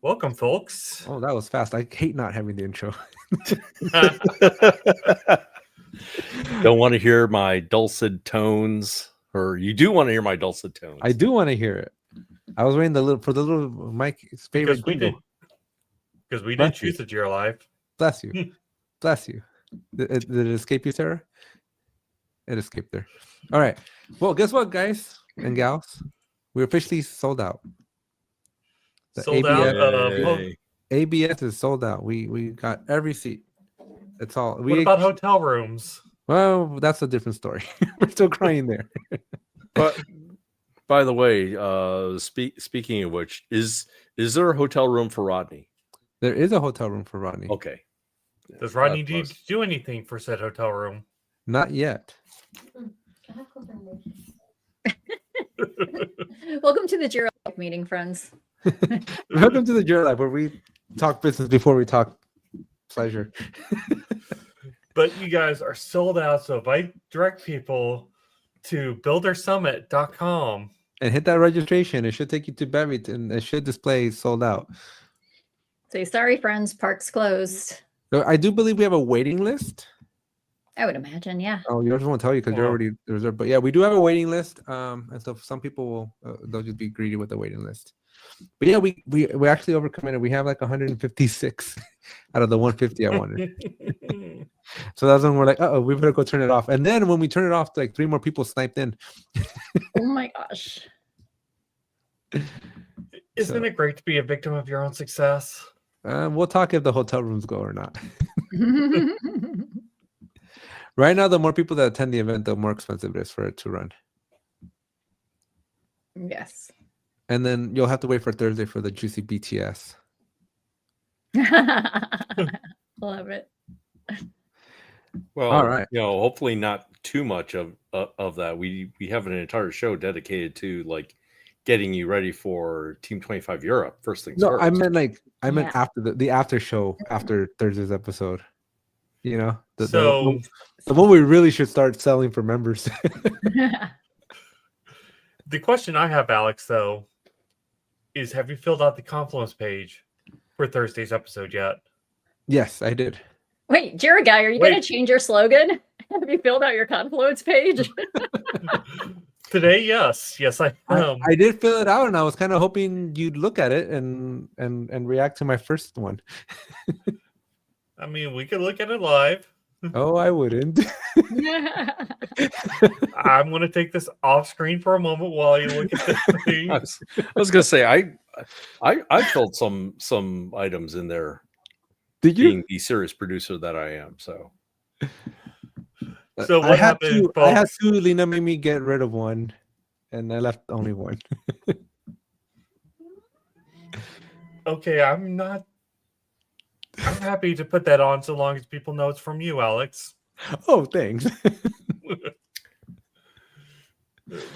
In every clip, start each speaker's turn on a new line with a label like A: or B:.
A: Welcome, folks.
B: Oh, that was fast. I hate not having the intro.
C: Don't want to hear my dulcet tones, or you do want to hear my dulcet tones.
B: I do want to hear it. I was waiting for the little Mike's favorite jingle.
A: Because we didn't choose it, you're alive.
B: Bless you. Bless you. Did it escape you, Sarah? It escaped there. All right. Well, guess what, guys and gals? We're officially sold out. ABS is sold out. We got every seat. That's all.
A: What about hotel rooms?
B: Well, that's a different story. We're still crying there.
C: But by the way, speaking of which, is there a hotel room for Rodney?
B: There is a hotel room for Rodney.
C: Okay.
A: Does Rodney need to do anything for said hotel room?
B: Not yet.
D: Welcome to the Jira Life meeting, friends.
B: Welcome to the Jira Life, where we talk business before we talk pleasure.
A: But you guys are sold out, so if I direct people to buildersummit.com
B: and hit that registration, it should take you to Bevington. It should display sold out.
D: Say sorry, friends, park's closed.
B: So I do believe we have a waiting list.
D: I would imagine, yeah.
B: Oh, yours won't tell you because you're already reserved. But yeah, we do have a waiting list. And so some people will they'll just be greedy with the waiting list. But yeah, we actually overcommitted. We have like 156 out of the 150 I wanted. So that's when we're like, we better go turn it off. And then when we turn it off, like 3 more people sniped in.
D: Oh my gosh.
A: Isn't it great to be a victim of your own success?
B: We'll talk if the hotel rooms go or not. Right now, the more people that attend the event, the more expensive it is for it to run.
D: Yes.
B: And then you'll have to wait for Thursday for the juicy BTS.
D: Love it.
C: Well,
B: all right.
C: Hopefully not too much of that. We have an entire show dedicated to like getting you ready for Team 25 Europe. First things first.
B: I meant after the after show after Thursday's episode. You know, the one we really should start selling for members.
A: The question I have, Alex, though, is have you filled out the Confluence page for Thursday's episode yet?
B: Yes, I did.
D: Wait, Jira guy, are you going to change your slogan? Have you filled out your Confluence page?
A: Today, yes. Yes, I am.
B: I did fill it out, and I was kind of hoping you'd look at it and react to my first one.
A: I mean, we could look at it live.
B: Oh, I wouldn't.
A: I'm going to take this off screen for a moment while you look at the thing.
C: I was going to say I filled some items in there.
B: Did you?
C: Being the serious producer that I am, so
A: what happened?
B: I had 2. Lena made me get rid of 1, and I left only 1.
A: Okay, I'm happy to put that on so long as people know it's from you, Alex.
B: Oh, thanks.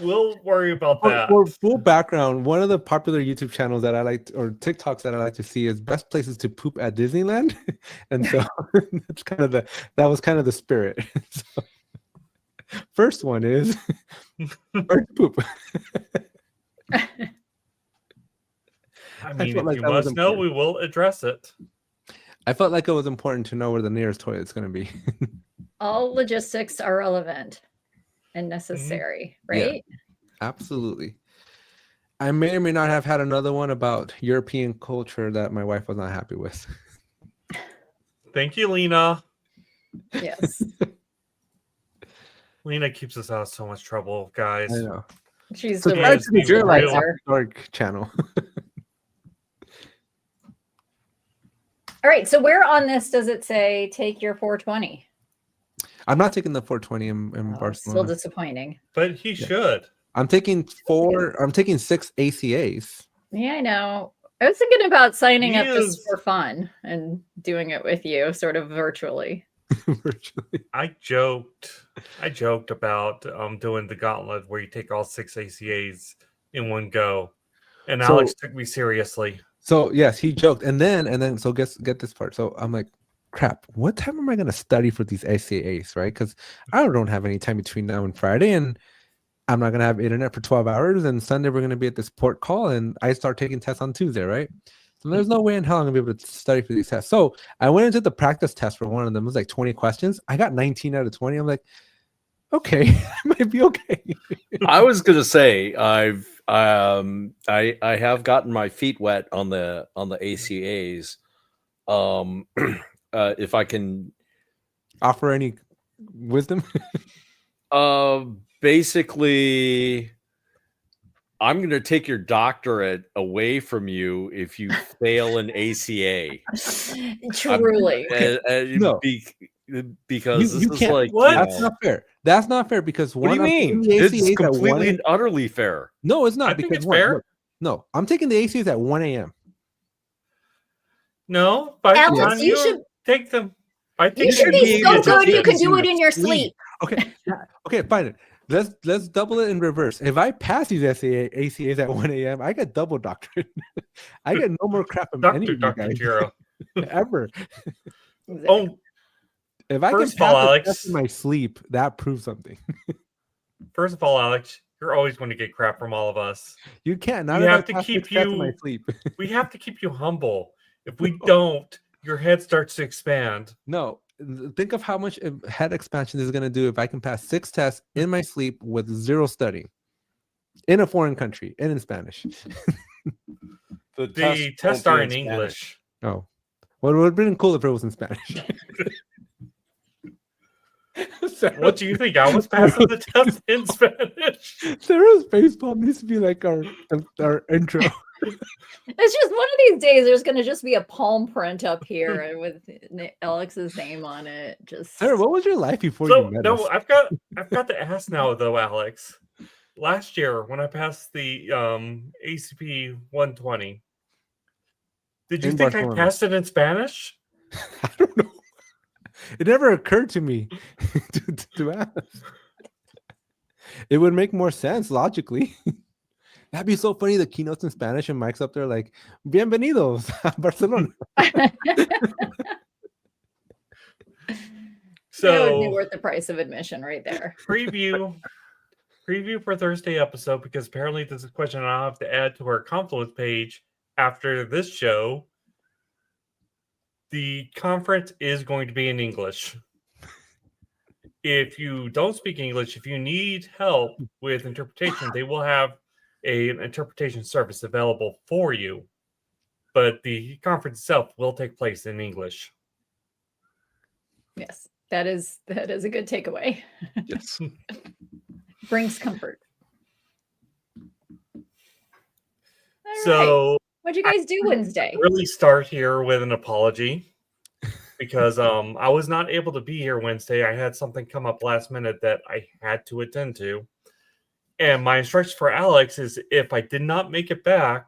A: We'll worry about that.
B: For full background, one of the popular YouTube channels that I like, or TikToks that I like to see, is best places to poop at Disneyland, and so that's that was kind of the spirit. So, first one is where to poop.
A: I mean, if you must know, we will address it.
B: I felt like it was important to know where the nearest toilet is going to be.
D: All logistics are relevant and necessary, right?
B: Yeah, absolutely. I may or may not have had another one about European culture that my wife was not happy with.
A: Thank you, Lena.
D: Yes.
A: Lena keeps us out of so much trouble, guys.
B: I know.
D: She's
B: the right channel.
D: All right, so where on this does it say take your 420?
B: I'm not taking the 420 in Barcelona.
D: Still disappointing.
A: But he should.
B: I'm taking 6 ACAs.
D: Yeah, I know. I was thinking about signing up just for fun and doing it with you, sort of virtually.
A: I joked about doing the gauntlet where you take all 6 ACAs in one go, and Alex took me seriously.
B: So yes, he joked, and then so get this part. So I'm like, crap, what time am I going to study for these ACAs, right? Because I don't have any time between now and Friday, and I'm not going to have internet for 12 hours, and Sunday we're going to be at this port call, and I start taking tests on Tuesday, right? So there's no way in hell I'm gonna be able to study for these tests. So I went into the practice test for one of them. It was like 20 questions. I got 19 out of 20. I'm like, okay, I might be okay.
C: I was gonna say I have gotten my feet wet on the ACAs. If I can
B: Offer any wisdom?
C: basically, I'm gonna take your doctorate away from you if you fail an ACA.
D: Truly.
B: No.
C: Because
B: You
C: this is
B: can't.
C: like
A: What?
B: That's not fair. That's not fair because
C: What do you
B: I'm
C: mean?
B: taking the
C: It's
B: ACAs at 1
C: completely
B: a.m.
C: and utterly fair.
B: No, it's not.
A: I think
B: because
A: it's
B: one,
A: fair.
B: look, no, I'm taking the ACAs at 1 a.m.
A: No, by the
D: Alex,
A: time
D: you should
A: take them. I think
D: you should
C: should
D: be
C: be
D: so
C: able to
D: good you
C: take
D: can
C: these
D: do
C: in
D: it in your sleep.
B: Okay, okay, fine. Let's double it in reverse. If I pass these ACAs at 1 a.m., I get double doctorate. I get no more crap from any
A: Dr.
B: of you guys
A: Jiro.
B: ever.
A: Oh,
B: If I
A: First
B: can
A: of all,
B: pass the
A: Alex-
B: test in my sleep, that proves something.
A: first of all, Alex, you're always going to get crap from all of us.
B: You can't. Not
A: We
B: if I
A: have to
B: pass
A: keep
B: six tests in my
A: you-
B: sleep.
A: We have to keep you humble. If we don't, your head starts to expand.
B: No, think of how much head expansion this is going to do if I can pass 6 tests in my sleep with 0 studying in a foreign country and in Spanish.
A: The
C: won't
A: tests
C: be
A: are in
C: Spanish.
A: English.
B: Oh, well, it would have been cool if it was in Spanish.
A: What do you think? I was passing the test in Spanish.
B: Sarah's baseball needs to be like our intro.
D: It's just one of these days there's gonna just be a palm print up here with Alex's name on it. Just
B: Sarah, what was your life before
A: So
B: you met
A: no,
B: us?
A: I've got to ask now though, Alex. Last year when I passed the ACP 120, did you
B: In
A: think
B: Barcelona.
A: I passed it in Spanish?
B: I don't know. It never occurred to me to ask. It would make more sense logically. That'd be so funny. The keynotes in Spanish and Mike's up there like, "Bienvenidos a Barcelona."
D: that would be
A: So
D: worth the price of admission right there.
A: preview for Thursday episode, because apparently this is a question I'll have to add to our Confluence page after this show. The conference is going to be in English. If you don't speak English, if you need help with interpretation, they will have an interpretation service available for you. But the conference itself will take place in English.
D: Yes, that is a good takeaway.
C: Yes.
D: Brings comfort. All right.
A: So
D: What'd you guys do Wednesday?
A: really start here with an apology because I was not able to be here Wednesday. I had something come up last minute that I had to attend to. And my instructions for Alex is if I did not make it back,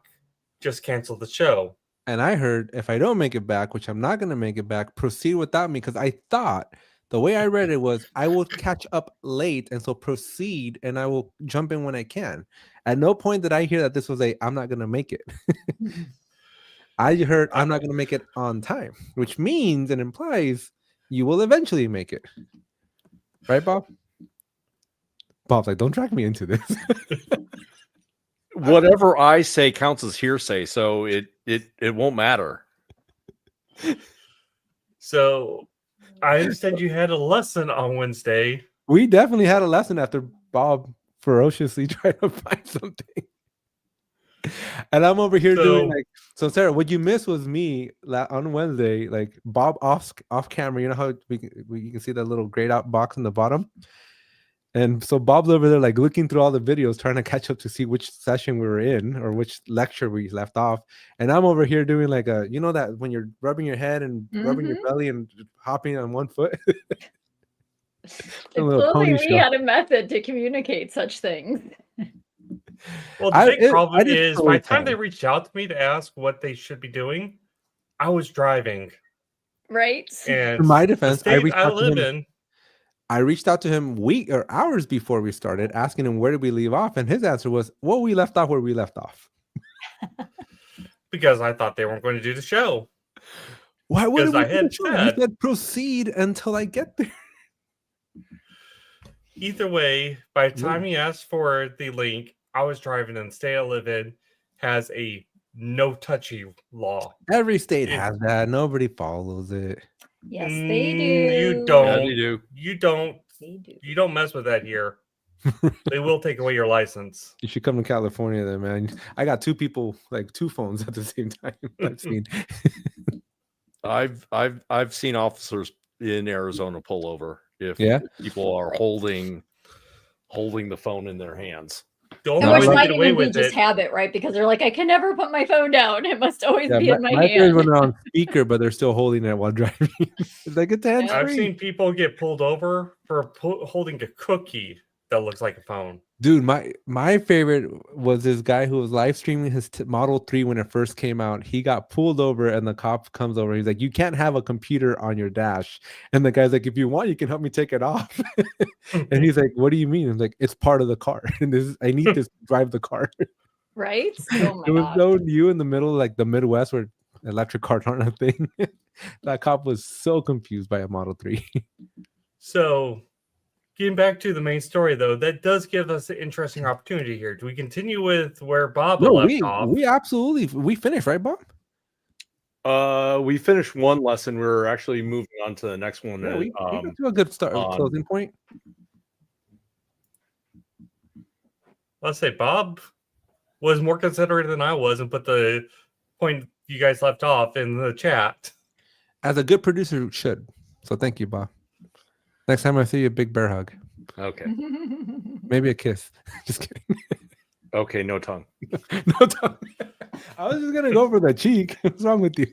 A: just cancel the show.
B: And I heard if I don't make it back, which I'm not going to make it back, proceed without me because I thought the way I read it was I will catch up late and so proceed and I will jump in when I can. At no point did I hear that this was I'm not going to make it. I heard I'm not going to make it on time, which means and implies you will eventually make it. Right, Bob? Bob's like, don't drag me into this.
C: Whatever I say counts as hearsay, so it won't matter.
A: So I understand you had a lesson on Wednesday.
B: We definitely had a lesson after Bob ferociously tried to find something. And I'm over here doing so Sarah, what you missed was me on Wednesday, like Bob off camera. You know how you can see that little grayed out box in the bottom? And so Bob's over there like looking through all the videos, trying to catch up to see which session we were in or which lecture we left off. And I'm over here doing like that when you're rubbing your head and rubbing your belly and hopping on one foot.
D: If only we had a method to communicate such things.
A: Well, the big problem
B: I did
A: is
B: so
A: by the time
B: fine.
A: they reached out to me to ask what they should be doing, I was driving.
D: Right?
A: And
B: In my
A: the
B: defense,
A: state I live in.
B: I reached out to him week or hours before we started, asking him where did we leave off, and his answer was, "Well, we left off where we left off."
A: Because I thought they weren't going to do the show.
B: Why would
A: Because I had
B: You
A: said-
B: said proceed until I get there.
A: Either way, by the time he asked for the link, I was driving, and the state I live in has a no touchy law.
B: Every state
A: If-
B: has that. Nobody follows it.
D: Yes, they do.
A: You
C: Yeah,
A: don't.
C: they do.
A: You don't.
D: They do.
A: You don't mess with that here. They will take away your license.
B: You should come to California then, man. I got two people, like 2 phones at the same time. I've seen.
C: I've seen officers in Arizona pull over if
B: Yeah?
C: people are holding the phone in their hands.
A: The
D: And
A: only
D: which
A: way to
D: might
A: get away
D: even be
A: with
D: just
A: it.
D: habit, right? Because they're like, I can never put my phone down. It must always
B: Yeah,
D: be in my
B: my fear is
D: hand.
B: when they're on speaker, but they're still holding it while driving. It's like it's hands
A: I've
B: free.
A: seen people get pulled over for holding a cookie that looks like a phone.
B: Dude, my favorite was this guy who was live streaming his Model 3 when it first came out. He got pulled over and the cop comes over. He's like, you can't have a computer on your dash. And the guy's like, if you want, you can help me take it off. And he's like, what do you mean? I'm like, it's part of the car. And I need to drive the car.
D: Right? Oh my
B: It was
D: God.
B: so new in the middle, like the Midwest where electric cars aren't a thing. That cop was so confused by a Model 3.
A: So, getting back to the main story, though, that does give us an interesting opportunity here. Do we continue with where Bob
B: No,
A: left
B: we
A: off?
B: absolutely we finished, right, Bob?
C: We finished one lesson. We're actually moving on to the next one.
B: Yeah, we
C: um,
B: got to a good start,
C: on-
B: closing point.
A: Let's say Bob was more considerate than I was and put the point you guys left off in the chat.
B: As a good producer should. So thank you, Bob. Next time I see you, a big bear hug.
C: okay.
B: Maybe a kiss. Just kidding.
C: Okay. No tongue.
B: No tongue. I was just gonna go for the cheek. What's wrong with you?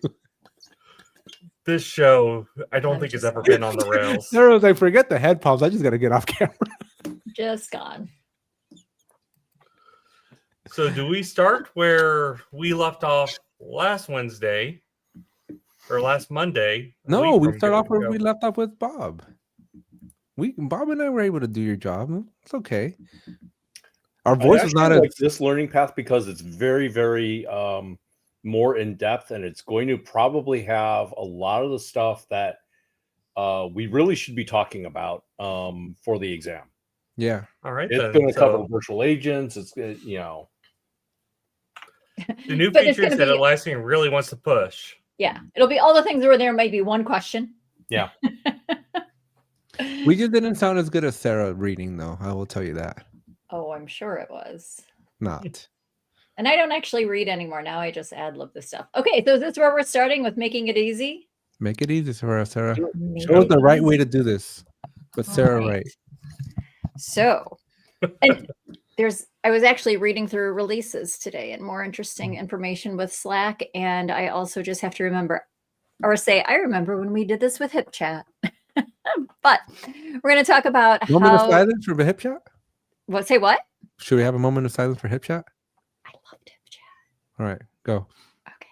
A: This show, I don't
D: I'm
A: think has
D: just-
A: ever been on the rails.
B: Sarah was like, forget the head pops. I just gotta get off camera.
D: Just gone.
A: So, do we start where we left off last Wednesday or last Monday? a
B: No,
A: week
B: we
A: from
B: start off
A: ago?
B: where we left off with Bob. Bob and I were able to do your job. It's okay. Our voice is not
C: like
B: as
C: this learning path because it's very, very more in depth, and it's going to probably have a lot of the stuff that we really should be talking about for the exam.
B: yeah.
A: All right,
C: It's
A: then.
C: going to cover
A: So,
C: virtual agents. It's
A: the new
D: But it's
A: features
D: gonna
A: that
D: be-
A: Atlassian really wants to push.
D: Yeah. It'll be all the things where there might be one question.
C: Yeah.
B: We just didn't sound as good as Sarah reading, though. I will tell you that.
D: Oh, I'm sure it was.
B: Not.
D: And I don't actually read anymore. Now I just ad lib the stuff. Okay, so is this where we're starting with making it easy?
B: Make it easy for us, Sarah.
D: Make
B: Show us
D: it
B: the right way
D: easy.
B: to do this. But
D: All
B: Sarah,
D: right.
B: right.
D: So, and I was actually reading through releases today and more interesting information with Slack. And I also just have to remember or say, I remember when we did this with HipChat. But we're going to talk about
B: Moment of
D: how.
B: silence for the hip shot?
D: What? Say what?
B: Should we have a moment of silence for hip shot?
D: I loved HipChat.
B: All right, go.
D: Okay.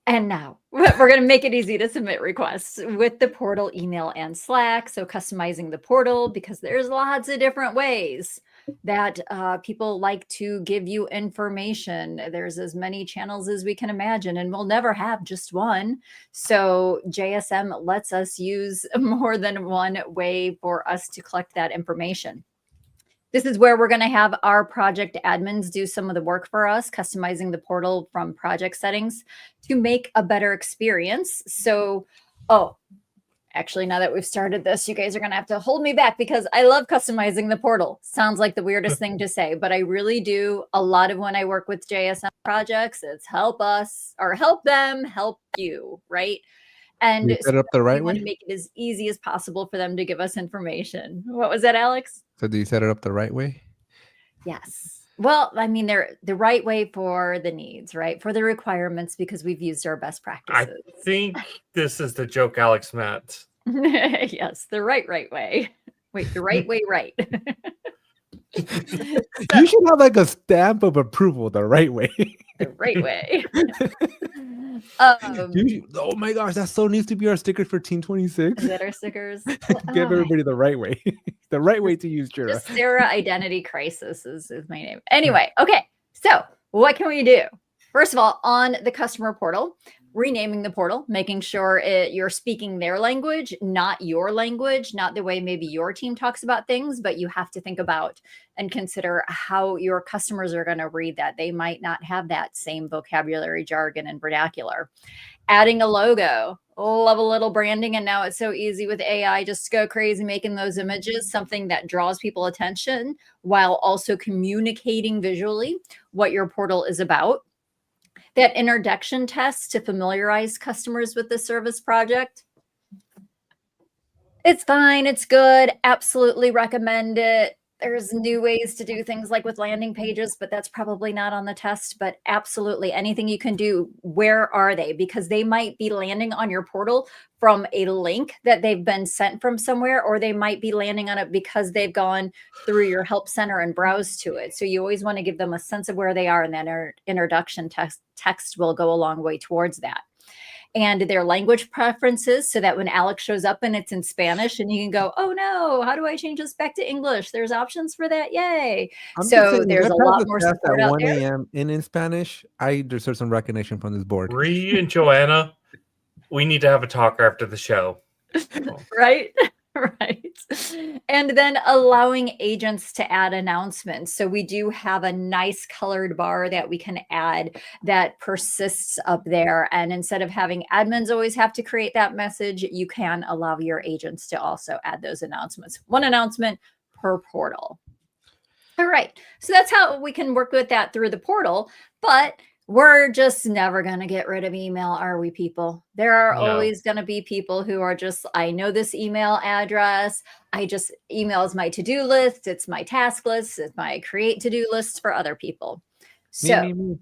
D: And now we're going to make it easy to submit requests with the portal, email, and Slack. So customizing the portal, because there's lots of different ways that people like to give you information. There's as many channels as we can imagine, and we'll never have just one. So JSM lets us use more than one way for us to collect that information. This is where we're going to have our project admins do some of the work for us, customizing the portal from project settings to make a better experience. So, actually, now that we've started this, you guys are going to have to hold me back because I love customizing the portal. Sounds like the weirdest thing to say, but I really do. A lot of when I work with JSM projects, it's help us or help them, help you, right? And
B: You set it up the right
D: we want
B: way?
D: to make it as easy as possible for them to give us information. What was that, Alex?
B: So do you set it up the right way?
D: Yes. Well, I mean, they're the right way for the needs, right? For the requirements, because we've used our best
A: I
D: practices.
A: think this is the joke Alex meant.
D: Yes, the right way. Wait, the right way, right.
B: You should have like a stamp of approval the right way.
D: The right way.
B: Oh my gosh, that so needs to be our sticker for Team 26.
D: Is that our stickers?
B: Give
D: Oh,
B: everybody the right way. The right way to use Jira.
D: just Sarah Identity Crisis is my name. Anyway, okay. So what can we do? First of all, on the customer portal, renaming the portal, making sure you're speaking their language, not your language, not the way maybe your team talks about things, but you have to think about and consider how your customers are going to read that. They might not have that same vocabulary, jargon, and vernacular. Adding a logo, love a little branding. And now it's so easy with AI, just to go crazy making those images something that draws people attention while also communicating visually what your portal is about. That introduction test to familiarize customers with the service project. It's fine. It's good. Absolutely recommend it. There's new ways to do things like with landing pages, but that's probably not on the test. But absolutely anything you can do, where are they? Because they might be landing on your portal from a link that they've been sent from somewhere, or they might be landing on it because they've gone through your help center and browsed to it. So you always want to give them a sense of where they are, and that introduction text will go a long way towards that. And their language preferences, so that when Alex shows up and it's in Spanish and you can go, oh no, how do I change this back to English? There's options for that. Yay. So there's a lot more support
B: at
D: out
B: 1
D: there.
B: a.m. in Spanish. I deserve some recognition from this board.
A: Bree and Joanna, we need to have a talk after the show.
D: Right? Right. And then allowing agents to add announcements. So we do have a nice colored bar that we can add that persists up there. And instead of having admins always have to create that message, you can allow your agents to also add those announcements. One announcement per portal. All right. So that's how we can work with that through the portal. But we're just never going to get rid of email, are we, people? There are always going to be people who are just, I know this email address. Email is my to-do list. It's my task list. It's my create to-do lists for other people. So, me.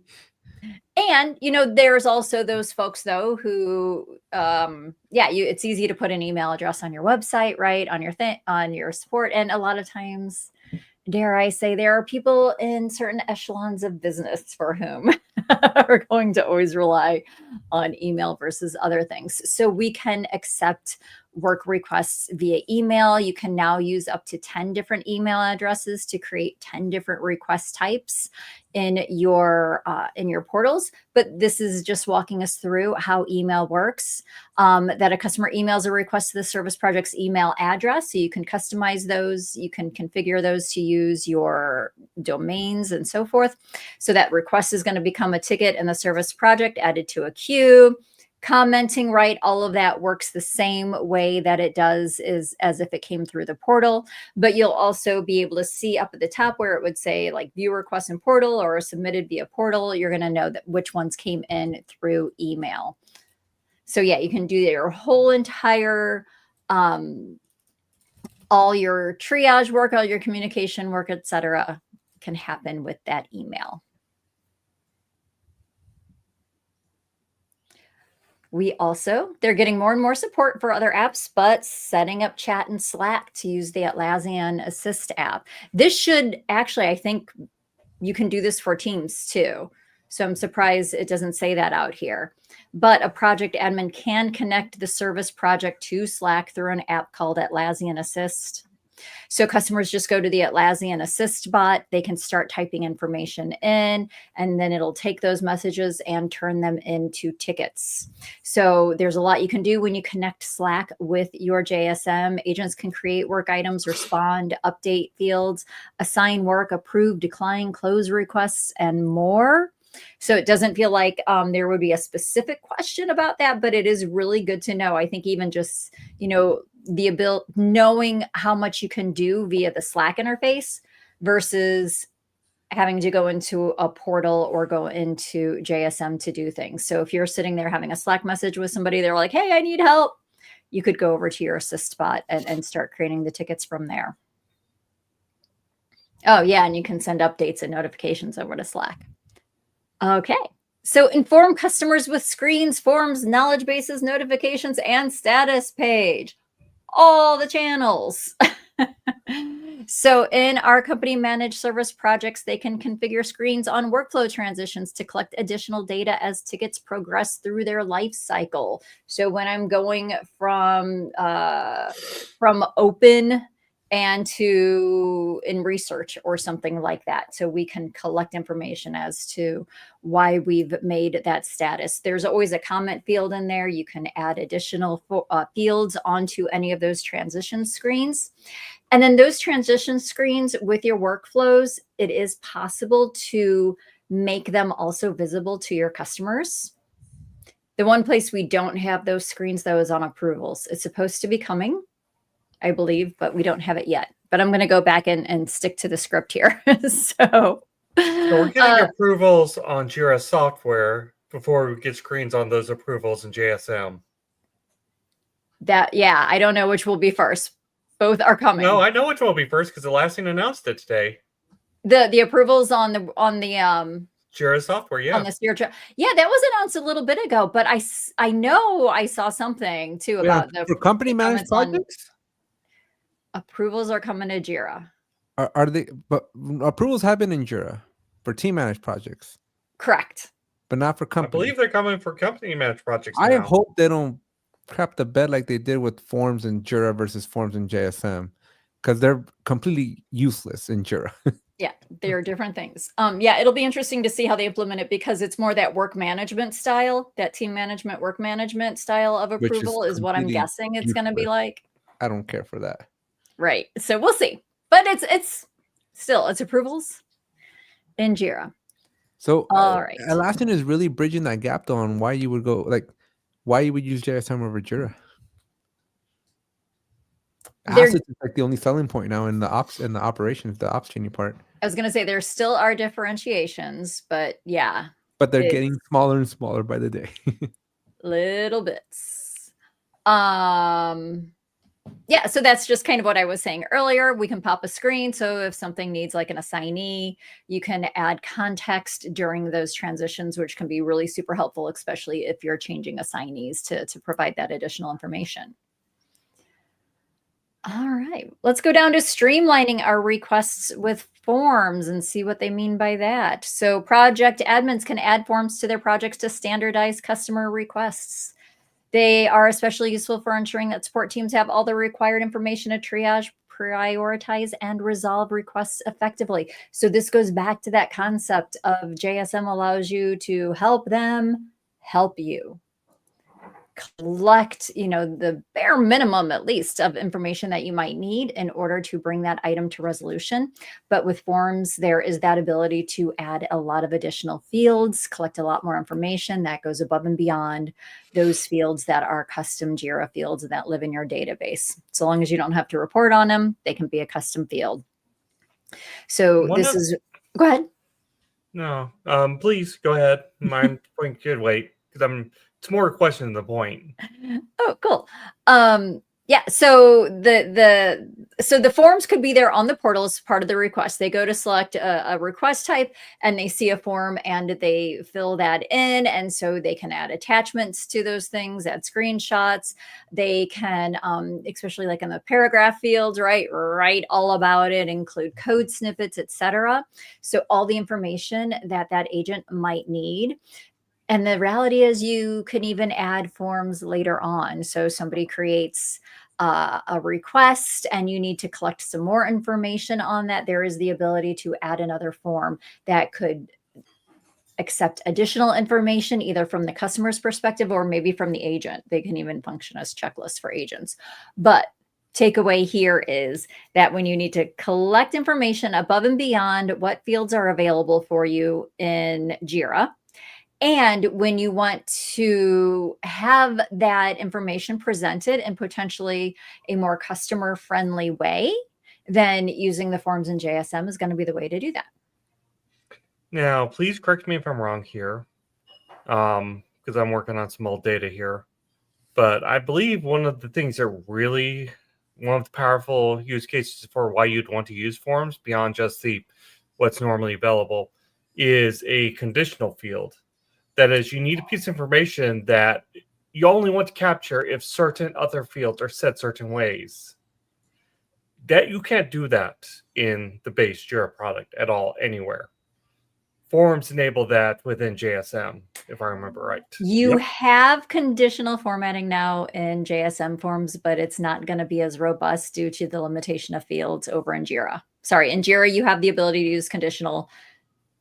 D: And, there's also those folks, though, who, it's easy to put an email address on your website, right? On your support. And a lot of times, dare I say, there are people in certain echelons of business for whom are going to always rely on email versus other things. So we can accept work requests via email. You can now use up to 10 different email addresses to create 10 different request types in your portals. But this is just walking us through how email works, that a customer emails a request to the service project's email address. So you can customize those. You can configure those to use your domains and so forth. So that request is going to become a ticket in the service project, added to a queue. Commenting, right? All of that works the same way that it does is as if it came through the portal, but you'll also be able to see up at the top where it would say like view request in portal or submitted via portal. You're going to know that which ones came in through email. So yeah, you can do your whole entire, all your triage work, all your communication work, etc., can happen with that email. They're getting more and more support for other apps, but setting up chat and Slack to use the Atlassian Assist app. This should actually, I think you can do this for Teams too. So I'm surprised it doesn't say that out here. But a project admin can connect the service project to Slack through an app called Atlassian Assist. So customers just go to the Atlassian Assist bot. They can start typing information in, and then it'll take those messages and turn them into tickets. So there's a lot you can do when you connect Slack with your JSM. Agents can create work items, respond, update fields, assign work, approve, decline, close requests, and more. So it doesn't feel like there would be a specific question about that, but it is really good to know. I think even just, the ability, knowing how much you can do via the Slack interface versus having to go into a portal or go into JSM to do things. So if you're sitting there having a Slack message with somebody, they're like, hey, I need help. You could go over to your Assist bot and start creating the tickets from there. Oh yeah, and you can send updates and notifications over to Slack. Okay. So inform customers with screens, forms, knowledge bases, notifications, and status page. All the channels. So in our company managed service projects, they can configure screens on workflow transitions to collect additional data as tickets progress through their life cycle. So when I'm going from open and in research or something like that. So we can collect information as to why we've made that status. There's always a comment field in there. You can add additional fields onto any of those transition screens. And then those transition screens with your workflows, it is possible to make them also visible to your customers. The one place we don't have those screens, though, is on approvals. It's supposed to be coming, I believe, but we don't have it yet. But I'm going to go back and stick to the script here.
A: So we're getting approvals on Jira software before we get screens on those approvals in JSM.
D: I don't know which will be first. Both are coming.
A: No, I know which one will be first because Atlassian announced it today.
D: The approvals on the
A: Jira software, yeah.
D: On the spiritual, yeah, that was announced a little bit ago, but I know I saw something too about
B: for company managed projects.
D: Approvals are coming to Jira.
B: Are they? But approvals have been in Jira for team managed projects.
D: Correct.
B: But not for
A: I
B: company.
A: believe they're coming for company managed projects.
B: I
A: now.
B: hope they don't crap the bed like they did with forms in Jira versus forms in JSM, because they're completely useless in Jira.
D: Yeah, they're different things. Yeah, it'll be interesting to see how they implement it because it's more that work management style, that team management, work management style of approval is what I'm guessing it's going to be like.
B: I don't care for that.
D: Right. So we'll see. But it's approvals in Jira.
B: So
D: all right.
B: Atlassian is really bridging that gap though on why you would why you would use JSM over Jira. Assets is like the only selling point now in the operations, the ops training part.
D: I was going to say there still are differentiations, but yeah.
B: But they're getting smaller and smaller by the day.
D: Little bits. Yeah, so that's just kind of what I was saying earlier. We can pop a screen. So if something needs like an assignee, you can add context during those transitions, which can be really super helpful, especially if you're changing assignees to provide that additional information. All right, let's go down to streamlining our requests with forms and see what they mean by that. So project admins can add forms to their projects to standardize customer requests. They are especially useful for ensuring that support teams have all the required information to triage, prioritize, and resolve requests effectively. So this goes back to that concept of JSM allows you to help them help you. Collect, the bare minimum, at least, of information that you might need in order to bring that item to resolution. But with forms, there is that ability to add a lot of additional fields, collect a lot more information that goes above and beyond those fields that are custom Jira fields that live in your database. So long as you don't have to report on them, they can be a custom field. So go ahead.
A: No, please go ahead. My point could wait because it's more a question than the point.
D: Oh, cool. Yeah. So the forms could be there on the portal as part of the request. They go to select a request type and they see a form and they fill that in. And so they can add attachments to those things, add screenshots. They can, especially like in the paragraph fields, write all about it, include code snippets, etc. So all the information that agent might need. And the reality is you can even add forms later on. So somebody creates a request and you need to collect some more information on that. There is the ability to add another form that could accept additional information, either from the customer's perspective or maybe from the agent. They can even function as checklists for agents. But takeaway here is that when you need to collect information above and beyond what fields are available for you in Jira, and when you want to have that information presented in potentially a more customer-friendly way, then using the forms in JSM is going to be the way to do that.
A: Now, please correct me if I'm wrong here, because I'm working on some old data here. But I believe one of the things that really, one of the powerful use cases for why you'd want to use forms beyond just what's normally available is a conditional field. That is, you need a piece of information that you only want to capture if certain other fields are set certain ways. That you can't do that in the base Jira product at all, anywhere. Forms enable that within JSM, if I remember right.
D: You
C: Yep.
D: have conditional formatting now in JSM forms, but it's not going to be as robust due to the limitation of fields over in Jira. Sorry, in Jira, you have the ability to use conditional.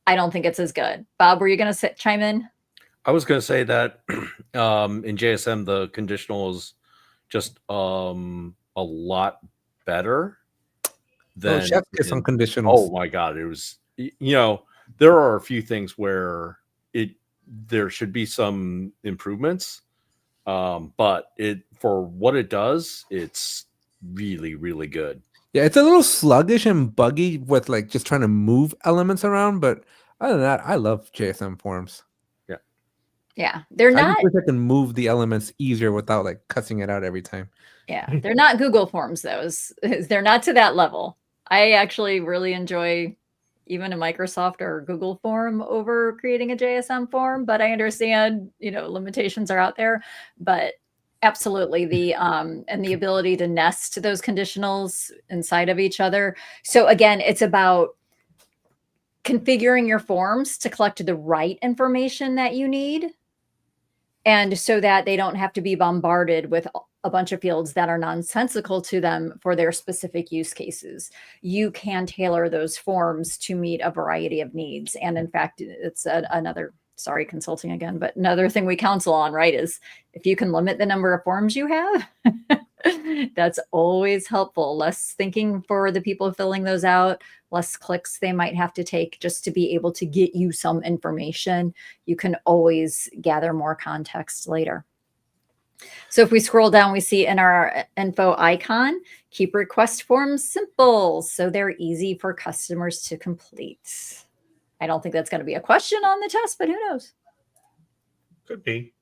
D: I don't think it's as good. Bob, were you going to chime in?
C: I was going to say that in JSM, the conditional is just a lot better
B: Oh,
C: than.
B: Chef gets some
C: in-
B: conditionals.
C: Oh my God. It was, there are a few things where there should be some improvements. But for what it does, it's really, really good.
B: Yeah, it's a little sluggish and buggy with like just trying to move elements around, but other than that, I love JSM forms.
D: Yeah, they're
B: I
D: not.
B: just wish I can move the elements easier without like cussing it out every time.
D: Yeah, they're not Google Forms. Those they're not to that level. I actually really enjoy even a Microsoft or Google form over creating a JSM form, but I understand, limitations are out there. But absolutely and the ability to nest those conditionals inside of each other. So again, it's about configuring your forms to collect the right information that you need, and so that they don't have to be bombarded with a bunch of fields that are nonsensical to them for their specific use cases. You can tailor those forms to meet a variety of needs. And in fact, it's another, sorry, consulting again, but another thing we counsel on, right, is if you can limit the number of forms you have, that's always helpful. Less thinking for the people filling those out, less clicks they might have to take just to be able to get you some information. You can always gather more context later. So if we scroll down, we see in our info icon, keep request forms simple, so they're easy for customers to complete. I don't think that's going to be a question on the test, but who knows?
A: Could be.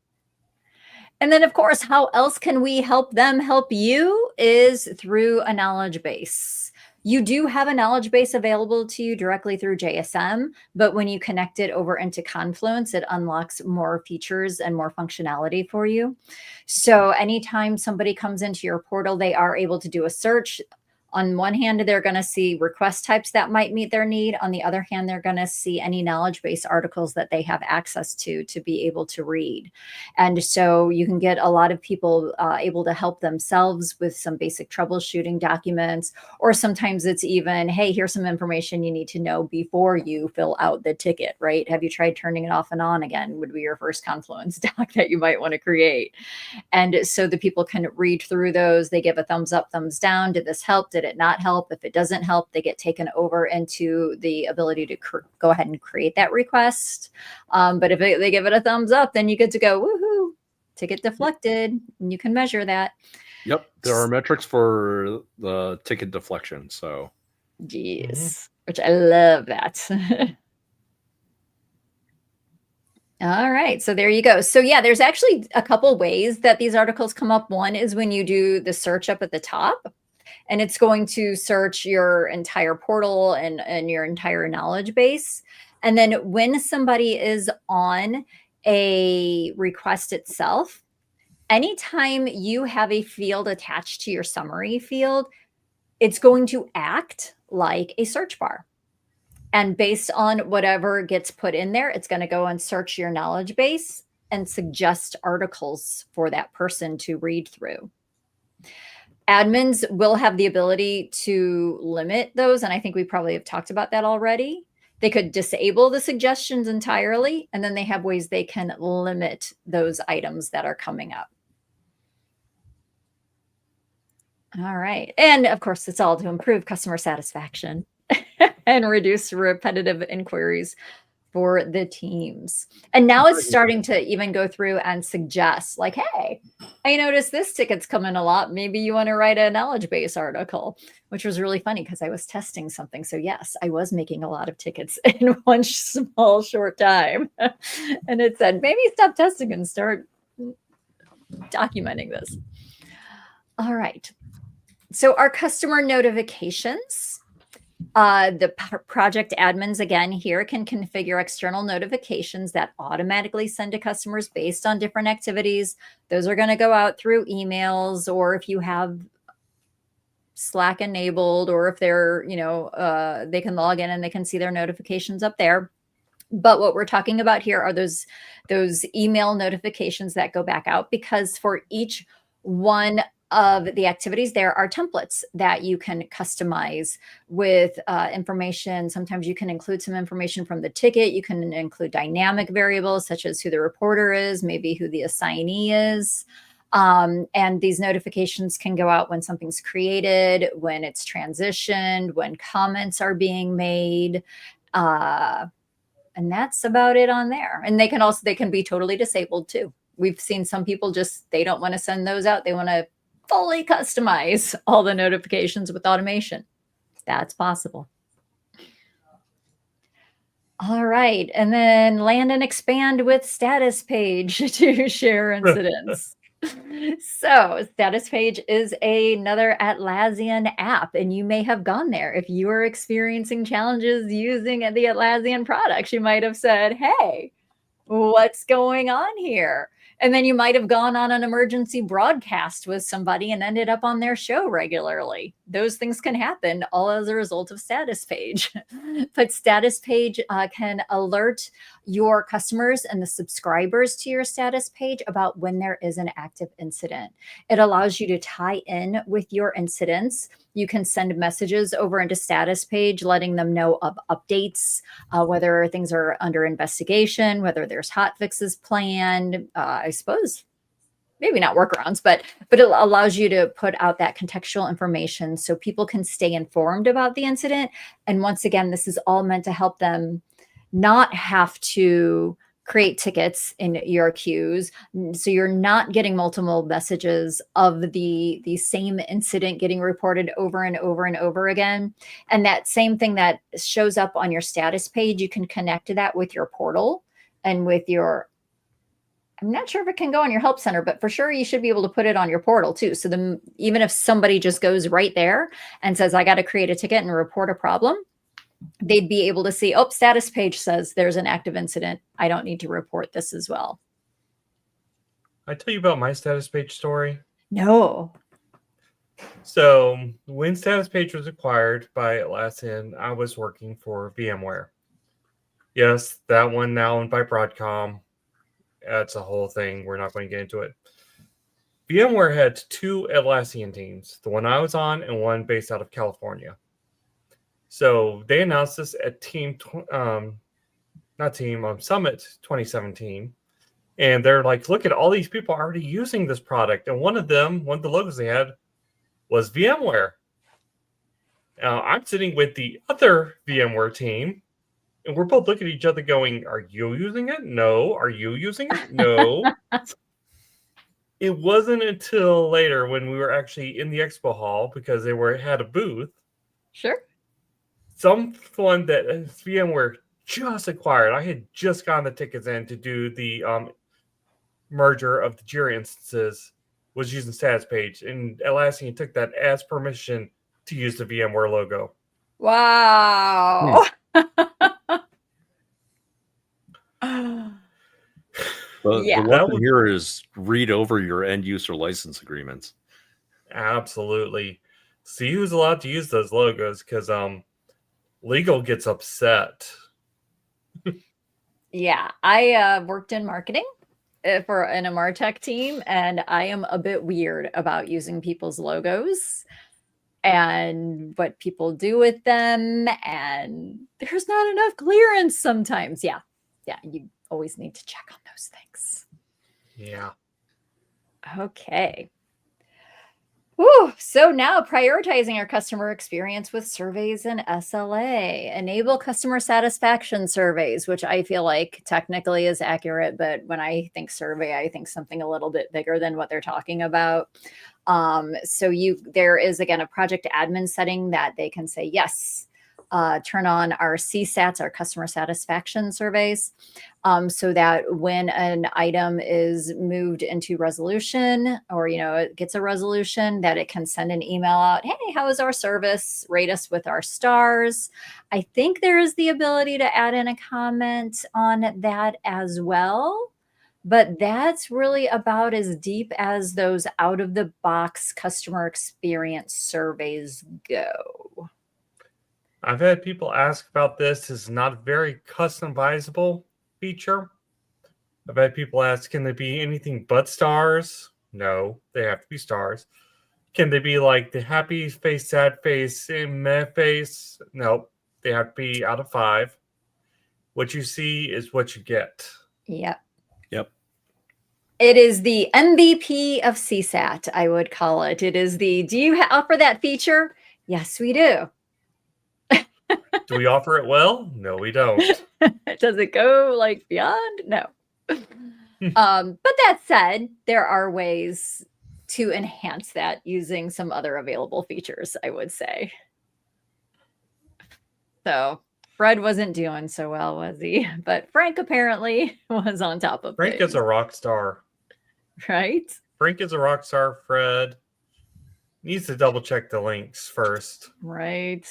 D: And then, of course, how else can we help them help you is through a knowledge base. You do have a knowledge base available to you directly through JSM, but when you connect it over into Confluence, it unlocks more features and more functionality for you. So anytime somebody comes into your portal, they are able to do a search. On one hand, they're going to see request types that might meet their need. On the other hand, they're going to see any knowledge base articles that they have access to be able to read. And so you can get a lot of people able to help themselves with some basic troubleshooting documents, or sometimes it's even, hey, here's some information you need to know before you fill out the ticket, right? Have you tried turning it off and on again? Would be your first Confluence doc that you might want to create. And so the people can read through those. They give a thumbs up, thumbs down. Did this help? Did it not help? If it doesn't help, they get taken over into the ability to go ahead and create that request. But if they give it a thumbs up, then you get to go, woohoo, ticket deflected, and you can measure that.
C: Yep. There are metrics for the ticket deflection. So,
D: Jeez, which I love that. All right, so there you go. So yeah, there's actually a couple ways that these articles come up. One is when you do the search up at the top, and it's going to search your entire portal and your entire knowledge base. And then when somebody is on a request itself, anytime you have a field attached to your summary field, it's going to act like a search bar. And based on whatever gets put in there, it's going to go and search your knowledge base and suggest articles for that person to read through. Admins will have the ability to limit those, and I think we probably have talked about that already. They could disable the suggestions entirely, and then they have ways they can limit those items that are coming up. All right. And of course, it's all to improve customer satisfaction and reduce repetitive inquiries for the teams. And now it's starting to even go through and suggest, like, hey, I noticed this ticket's coming a lot. Maybe you want to write a knowledge base article, which was really funny because I was testing something. So yes, I was making a lot of tickets in one small short time. And it said, maybe stop testing and start documenting this. All right. So our customer notifications, the project admins again here can configure external notifications that automatically send to customers based on different activities. Those are going to go out through emails, or if you have Slack enabled, or if they're, they can log in and they can see their notifications up there. But what we're talking about here are those email notifications that go back out, because for each one of the activities, there are templates that you can customize with information. Sometimes you can include some information from the ticket. You can include dynamic variables such as who the reporter is, maybe who the assignee is. And these notifications can go out when something's created, when it's transitioned, when comments are being made. And that's about it on there. And they can be totally disabled too. We've seen some people they don't want to send those out. They want to fully customize all the notifications with automation. That's possible. All right. And then land and expand with status page to share incidents. So status page is another Atlassian app, and you may have gone there. If you are experiencing challenges using the Atlassian products, you might have said, hey, what's going on here? And then you might have gone on an emergency broadcast with somebody and ended up on their show regularly. Those things can happen all as a result of status page. But status page can alert your customers and the subscribers to your status page about when there is an active incident. It allows you to tie in with your incidents. You can send messages over into status page, letting them know of updates, whether things are under investigation, whether there's hot fixes planned, I suppose maybe not workarounds, but it allows you to put out that contextual information so people can stay informed about the incident. And once again, this is all meant to help them not have to create tickets in your queues. So you're not getting multiple messages of the same incident getting reported over and over and over again. And that same thing that shows up on your status page, you can connect to that with your portal and with your, I'm not sure if it can go on your help center, but for sure you should be able to put it on your portal too. So even if somebody just goes right there and says, I got to create a ticket and report a problem, they'd be able to see, oh, status page says there's an active incident. I don't need to report this as well.
A: I tell you about my status page story.
D: No.
A: So when status page was acquired by Atlassian, I was working for VMware. Yes, that one now owned by Broadcom. That's a whole thing. We're not going to get into it. VMware had two Atlassian teams, the one I was on and one based out of California. So they announced this at Summit 2017. And they're like, look at all these people already using this product. And one of the logos they had was VMware. Now I'm sitting with the other VMware team, and we're both looking at each other going, are you using it? No. Are you using it? No. It wasn't until later when we were actually in the expo hall, because they had a booth.
D: Sure.
A: Someone that VMware just acquired, I had just gotten the tickets in to do the merger of the Jira instances, was using status page, and Atlassian took that as permission to use the VMware logo.
D: Wow. Yeah.
C: The lesson here is read over your end user license agreements.
A: Absolutely. See who's allowed to use those logos, because legal gets upset.
D: Yeah, I worked in marketing for an MarTech team, and I am a bit weird about using people's logos and what people do with them, and there's not enough clearance sometimes. Yeah, you always need to check on those things.
A: Yeah.
D: Okay. Whew. So now prioritizing our customer experience with surveys and SLA. Enable customer satisfaction surveys, which I feel like technically is accurate, but when I think survey, I think something a little bit bigger than what they're talking about. So there is, again, a project admin setting that they can say, yes, turn on our CSATs, our customer satisfaction surveys, so that when an item is moved into resolution, or, it gets a resolution, that it can send an email out, hey, how is our service? Rate us with our stars. I think there is the ability to add in a comment on that as well. But that's really about as deep as those out-of-the-box customer experience surveys go.
A: I've had people ask about this. It's not a very customizable feature. I've had people ask, can they be anything but stars? No, they have to be stars. Can they be like the happy face, sad face, and meh face? No, they have to be out of 5. What you see is what you get.
D: Yep.
C: Yep.
D: It is the MVP of CSAT, I would call it. It is the, do you offer that feature? Yes, we do.
A: Do we offer it well? No, we don't.
D: Does it go like beyond? No. But that said, there are ways to enhance that using some other available features, I would say. So Fred wasn't doing so well, was he? But Frank apparently was on top of
A: Frank
D: things,
A: is a rock star.
D: right?
A: Frank is a rock star. Fred needs to double check the links first.
D: Right.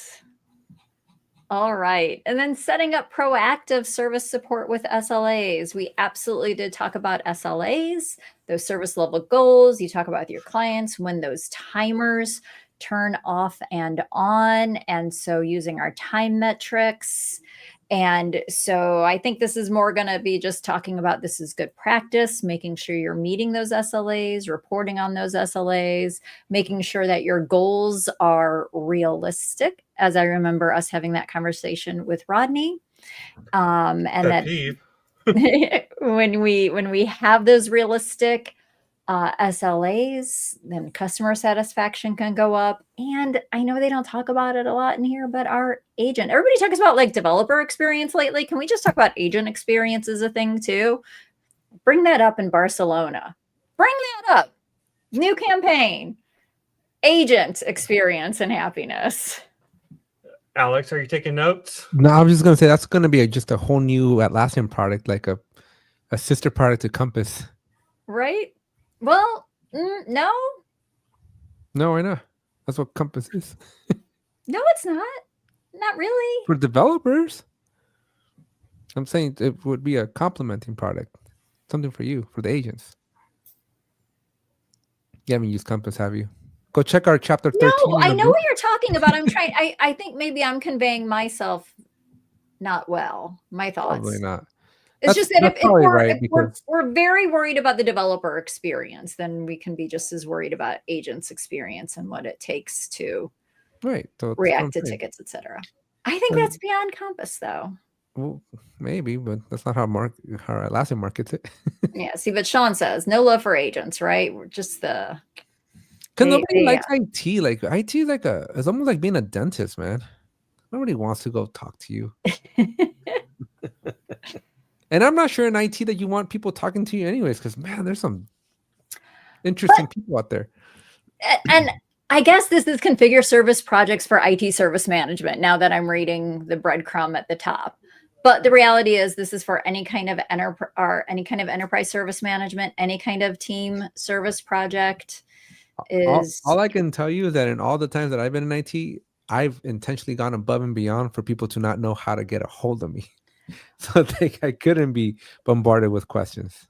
D: All right. And then setting up proactive service support with SLAs. We absolutely did talk about SLAs, those service level goals. You talk about with your clients when those timers turn off and on. And so using our time metrics. And so I think this is more going to be just talking about this is good practice, making sure you're meeting those SLAs, reporting on those SLAs, making sure that your goals are realistic. As I remember us having that conversation with Rodney. And
A: Pet
D: that
A: peeve.
D: when we have those realistic SLAs, then customer satisfaction can go up. And I know they don't talk about it a lot in here, but our agent, everybody talks about like developer experience lately. Can we just talk about agent experience as a thing too? Bring that up in Barcelona. Bring that up. New campaign. Agent experience and happiness.
A: Alex, are you taking notes?
B: No, I was just gonna say that's gonna be just a whole new Atlassian product, like a sister product to Compass.
D: Right? Well, no.
B: No, why not? That's what Compass is
D: No, it's not. Not really.
B: for developers. I'm saying it would be a complementing product, something for you, for the agents. You haven't used Compass, have you? Go check our chapter 13.
D: No,
B: in
D: I
B: the
D: know
B: book.
D: what you're talking about. I'm trying. I think maybe I'm conveying myself not well. My thoughts.
B: Probably not.
D: It's just that
B: That's
D: if
B: probably right,
D: we're very worried about the developer experience, then we can be just as worried about agents' experience and what it takes to
B: Right. So that's what I'm
D: react to
B: saying.
D: tickets, etc. I think that's beyond Compass, though.
B: Well, maybe, but that's not how Atlassian markets it.
D: Yeah. See, but Sean says no love for agents, right? We're just the
B: Because
D: They-
B: nobody
D: they,
B: likes IT. Like IT is it's almost like being a dentist, man. Nobody wants to go talk to you. And I'm not sure in IT that you want people talking to you anyways, because man, there's some interesting people out there.
D: and I guess this is configure service projects for IT service management. Now that I'm reading the breadcrumb at the top, but the reality is this is for any kind of enterprise service management, any kind of team service project.
B: All I can tell you is that in all the times that I've been in IT, I've intentionally gone above and beyond for people to not know how to get a hold of me. So I couldn't be bombarded with questions.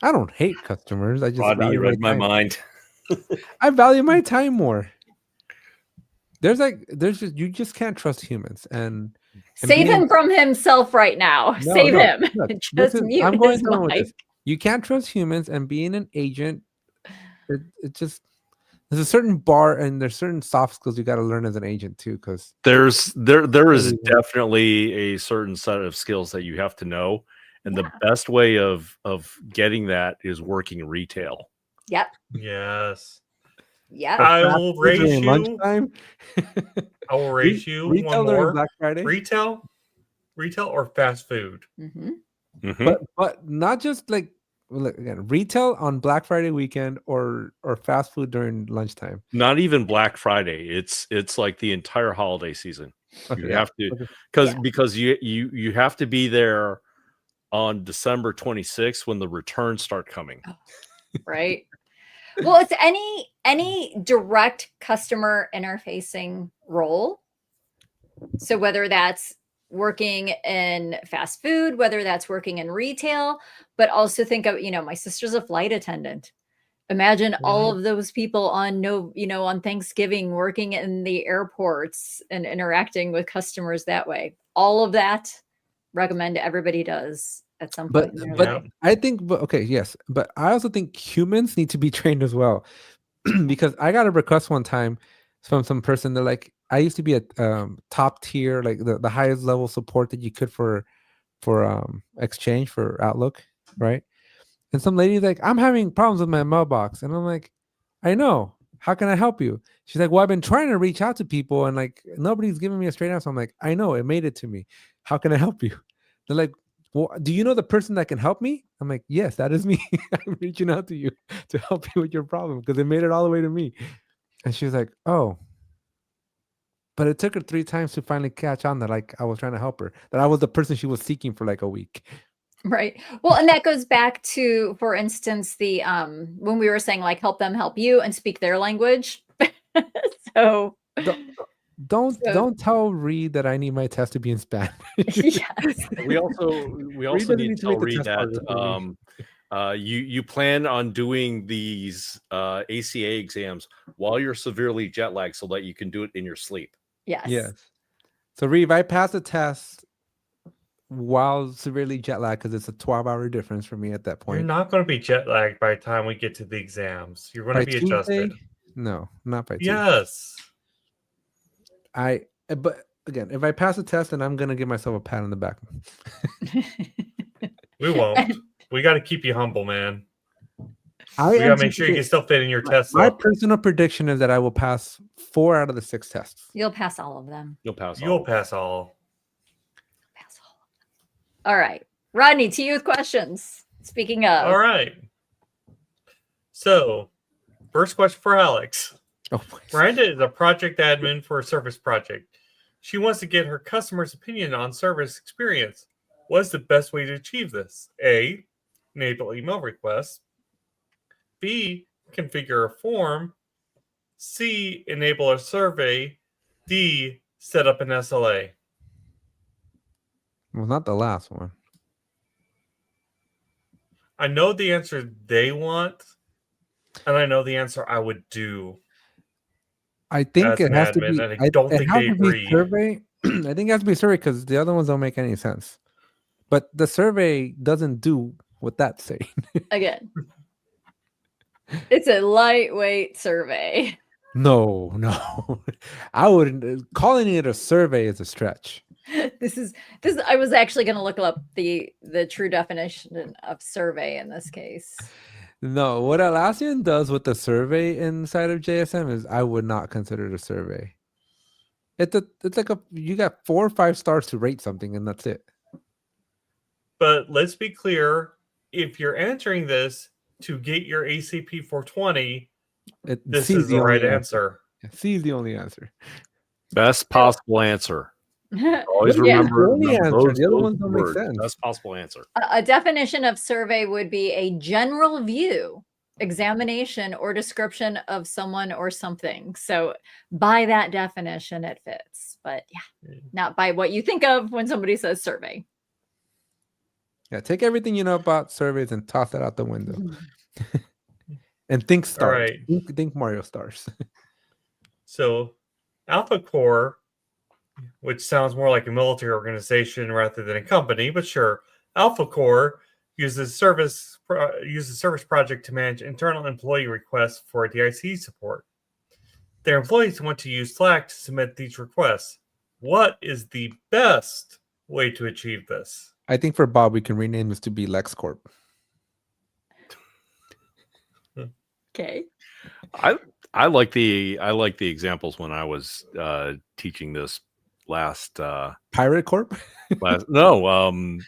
B: I don't hate customers. I just
C: Rodney, you
B: value
C: read my
B: time.
C: mind.
B: I value my time more. There's just you just can't trust humans and
D: Save
B: being-
D: him from himself right now.
B: No,
D: Save
B: no,
D: him.
B: look,
D: Just mute
B: I'm going
D: his
B: through with
D: mic.
B: this. You can't trust humans, and being an agent, it just there's a certain bar and there's certain soft skills you got to learn as an agent too. Because
C: There is
B: Really?
C: definitely a certain set of skills that you have to know, and the best way of getting that is working retail.
D: Yep.
A: Yes.
D: Yep.
A: I will raise
B: during
A: you.
B: lunchtime.
A: I will raise you
B: Retail
A: one
B: during
A: more.
B: Black Friday.
A: Retail or fast food.
D: hmm
C: Mhm.
B: But not just like again, retail on Black Friday weekend or fast food during lunchtime.
C: Not even Black Friday. It's like the entire holiday season.
B: Okay,
C: You
B: yeah.
C: have to
B: Okay.
C: because you have to be there on December 26th when the returns start coming.
D: Right. Well, it's any direct customer interfacing role. So whether that's working in fast food, whether that's working in retail, but also think of, my sister's a flight attendant. Imagine all of those people on on Thanksgiving working in the airports and interacting with customers that way. All of that, recommend everybody does at some
B: But
D: point in their
B: but
D: life.
B: I think, but okay, yes, but I also think humans need to be trained as well, because I got a request one time from some person. They're like, I used to be at top tier, like the highest level support that you could for Exchange for Outlook, right? And some lady's like, I'm having problems with my mailbox, and I'm like, I know. How can I help you? She's like, well, I've been trying to reach out to people, and like nobody's giving me a straight answer. I'm like, I know, it made it to me. How can I help you? They're like, well, do you know the person that can help me? I'm like, yes, that is me. I'm reaching out to you to help you with your problem because it made it all the way to me. And she was like, oh, but it took her 3 times to finally catch on that like I was trying to help her, that I was the person she was seeking for like a week.
D: Right. Well, and that goes back to, for instance, the when we were saying like help them help you and speak their language. So
B: Don't tell Reed that I need my test to be in Spanish.
D: yes.
C: We also
B: doesn't
C: need
B: need
C: to
B: to
C: tell
B: make the
C: Reed
B: test harder for me.
C: that you plan on doing these ACA exams while you're severely jet lagged so that you can do it in your sleep.
D: Yes.
B: Yes. So Reed, if I pass the test while severely jet lagged, because it's a 12-hour difference for me at that
A: You're
B: point.
A: not going to be jet lagged by the time we get to the exams. You're going
B: By
A: to be
B: Tuesday?
A: adjusted.
B: No, not by Tuesday.
A: Yes.
B: But again, if I pass the test, then I'm gonna give myself a pat on the back.
A: We won't. We got to keep you humble, man.
B: I
A: We got to make sure you can still fit in your test.
B: My
A: though.
B: personal prediction is that I will pass 4 out of the 6 tests.
D: You'll pass all of them.
C: You'll pass.
A: You'll pass all.
D: Pass all of them. All right. Rodney, to you with questions. Speaking of.
A: All right. So, first question for Alex.
B: Oh,
A: Miranda is a project admin for a service project. She wants to get her customer's opinion on service experience. What is the best way to achieve this? A, enable email requests. B, configure a form. C, enable a survey. D, set up an SLA.
B: well, not the last one.
A: I know the answer they want, and I know the answer I would do.
B: I think
A: As
B: it
A: an
B: has to
A: admin,
B: be.
A: and I don't
B: it
A: think
B: has
A: they
B: to be
A: agree.
B: survey. I think it has to be survey because the other ones don't make any sense. But the survey doesn't do what that's saying.
D: Again. It's a lightweight survey.
B: No. I wouldn't. Calling it a survey is a stretch.
D: This I was actually going to look up the true definition of survey in this case.
B: No, what Atlassian does with the survey inside of JSM is I would not consider it a survey. It's like you got 4 or 5 stars to rate something and that's it.
A: But let's be clear, if you're answering this to get your ACP 420, this is the right answer.
B: C is the only answer.
C: Best possible answer. Always
D: Yeah.
C: remember,
B: The only
C: remember
B: answer. The other
C: those
B: ones don't make
C: words.
B: sense.
C: Best possible answer.
D: A definition of survey would be a general view, examination, or description of someone or something. So by that definition, it fits. But yeah, not by what you think of when somebody says survey.
B: Yeah, take everything you know about surveys and toss it out the window. And think stars.
A: right.
B: Think Mario stars.
A: So, Alpha Core, which sounds more like a military organization rather than a company, but sure, Alpha Core uses service project to manage internal employee requests for DIC support. Their employees want to use Slack to submit these requests. What is the best way to achieve this?
B: I think for Bob, we can rename this to be LexCorp.
D: Okay.
C: I like the examples when I was teaching this last
B: Pirate Corp?
C: no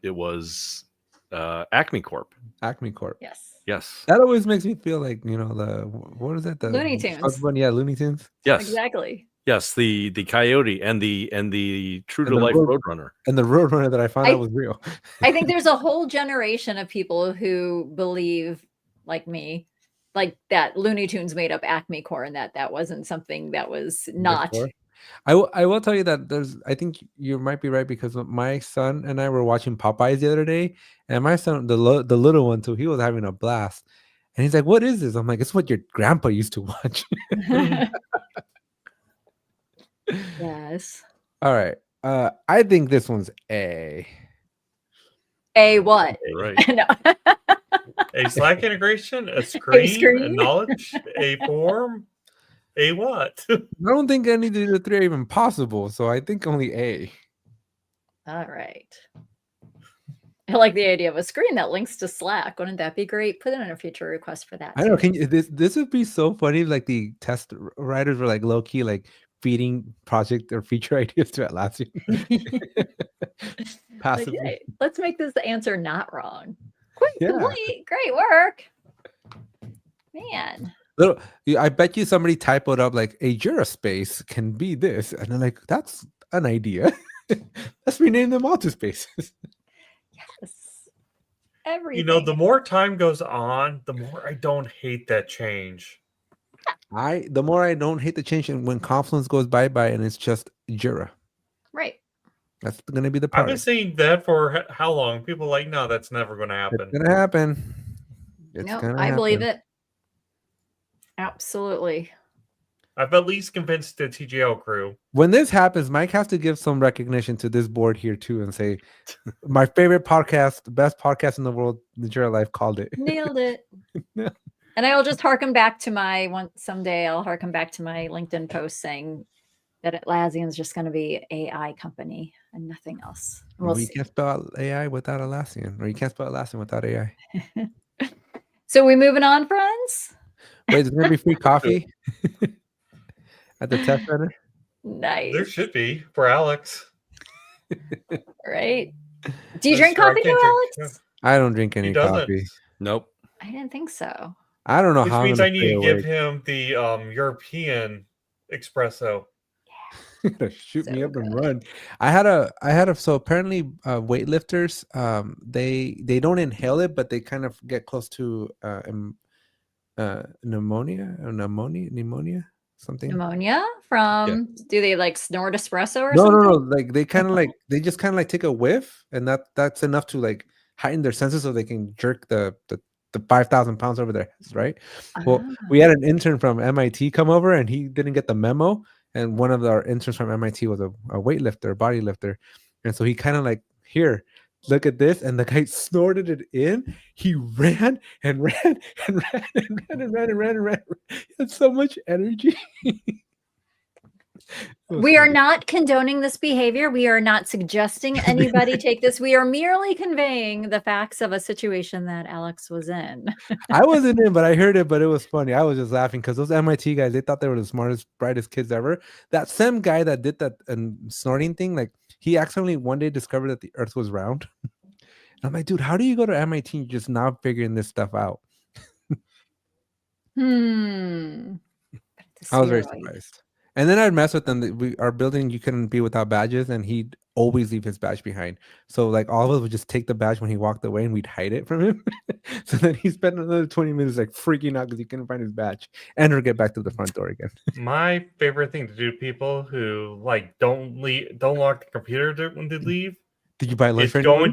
C: it was Acme Corp.
B: Acme Corp.
D: Yes.
C: Yes.
B: That always makes me feel like, what is it? The
D: Looney Tunes.
B: Bugs Bunny, yeah, Looney Tunes.
C: Yes.
D: Exactly.
C: Yes, the coyote and the true to
B: And the
C: life
B: road-
C: Roadrunner.
B: And the Roadrunner that I found out was real.
D: I think there's a whole generation of people who believe, like me, like that Looney Tunes made up Acme Core and that wasn't something that was not.
B: Before. I will tell you that I think you might be right because my son and I were watching Popeyes the other day, and my son, the little one too, he was having a blast. And he's like, "What is this?" I'm like, "It's what your grandpa used to watch."
D: Yes.
B: All right. I think this one's A.
D: A what?
C: Right.
D: No.
A: A Slack integration, a screen, a
D: screen?
A: knowledge, a form, a what?
B: I don't think any of the three are even possible, so I think only A.
D: All right. I like the idea of a screen that links to Slack. Wouldn't that be great? Put in a future request for that.
B: I know.
D: too.
B: Can you, this would be so funny if like the test writers were like low key like feeding project or feature ideas to Atlassian.
D: Like,
B: Passively.
D: hey, let's make this answer not wrong. Quick,
B: Yeah.
D: complete. Great work. Man.
B: Little, I bet you somebody typoed up like a Jira space can be this, and I'm like, that's an idea. Let's rename them all to spaces.
D: Yes. Everything.
A: You know, the more time goes on, the more I don't hate that change.
B: The more I don't hate the change, and when Confluence goes bye and it's just Jira,
D: Right.
B: that's gonna be the
A: I've
B: part.
A: been saying that for how long? People are like, no, that's never going to
B: It's
A: happen.
B: gonna happen. It's
D: No,
B: gonna
D: I believe
B: happen.
D: it. Absolutely.
A: I've at least convinced the TGL crew.
B: When this happens, Mike has to give some recognition to this board here too, and say, "My favorite podcast, the best podcast in the world, the Jira Life called it."
D: Nailed it.
B: Yeah.
D: And I will just harken back to someday I'll harken back to my LinkedIn post saying that Atlassian's just going to be AI company and nothing else. And we'll
B: You
D: see.
B: can't spell out AI without Atlassian, or you can't spell Atlassian without AI.
D: So we moving on, friends?
B: Wait, there's gonna be free coffee at the test center.
D: Nice.
A: There should be for Alex.
D: Right? Do you
A: That's
D: drink
A: true, I
D: coffee
A: can't
D: too,
A: drink-
D: Alex?
B: I don't drink
A: He
B: any
A: doesn't.
B: coffee.
C: Nope.
D: I didn't think so.
B: I don't know
A: Which
B: how.
A: means
B: I'm
A: I need to give him the European espresso.
B: to shoot me
D: So
B: up and
D: good.
B: run. I had a so apparently weightlifters they don't inhale it, but they kind of get close to pneumonia something.
D: Pneumonia from do they like snort espresso or
B: No,
D: something?
B: like they kind of like they just kind of like take a whiff, and that's enough to like heighten their senses so they can jerk the 5,000 pounds over their heads, right? Well, we had an intern from MIT come over, and he didn't get the memo. And one of our interns from MIT was a weightlifter, a body lifter, and so he kind of like, here, look at this, and the guy snorted it in. He ran and ran and ran and ran and ran and ran and ran. He had so much energy.
D: We are not condoning this behavior. We are not suggesting anybody take this. We are merely conveying the facts of a situation that Alex was in.
B: I wasn't in, but I heard it, but it was funny. I was just laughing because those MIT guys, they thought they were the smartest, brightest kids ever. That same guy that did that snorting thing, like he accidentally one day discovered that the earth was round. I'm like, dude, how do you go to MIT and just now figuring this stuff out?
D: I
B: I was very surprised. And then I'd mess with them. Our building, you couldn't be without badges, and he'd always leave his badge behind. So like all of us would just take the badge when he walked away, and we'd hide it from him. So then he spent another 20 minutes like freaking out because he couldn't find his badge, and or get back to the front door again.
A: My favorite thing to do to people who like don't lock the computer when they leave
B: Did you buy lunch
A: is
B: for
A: go
B: anyone?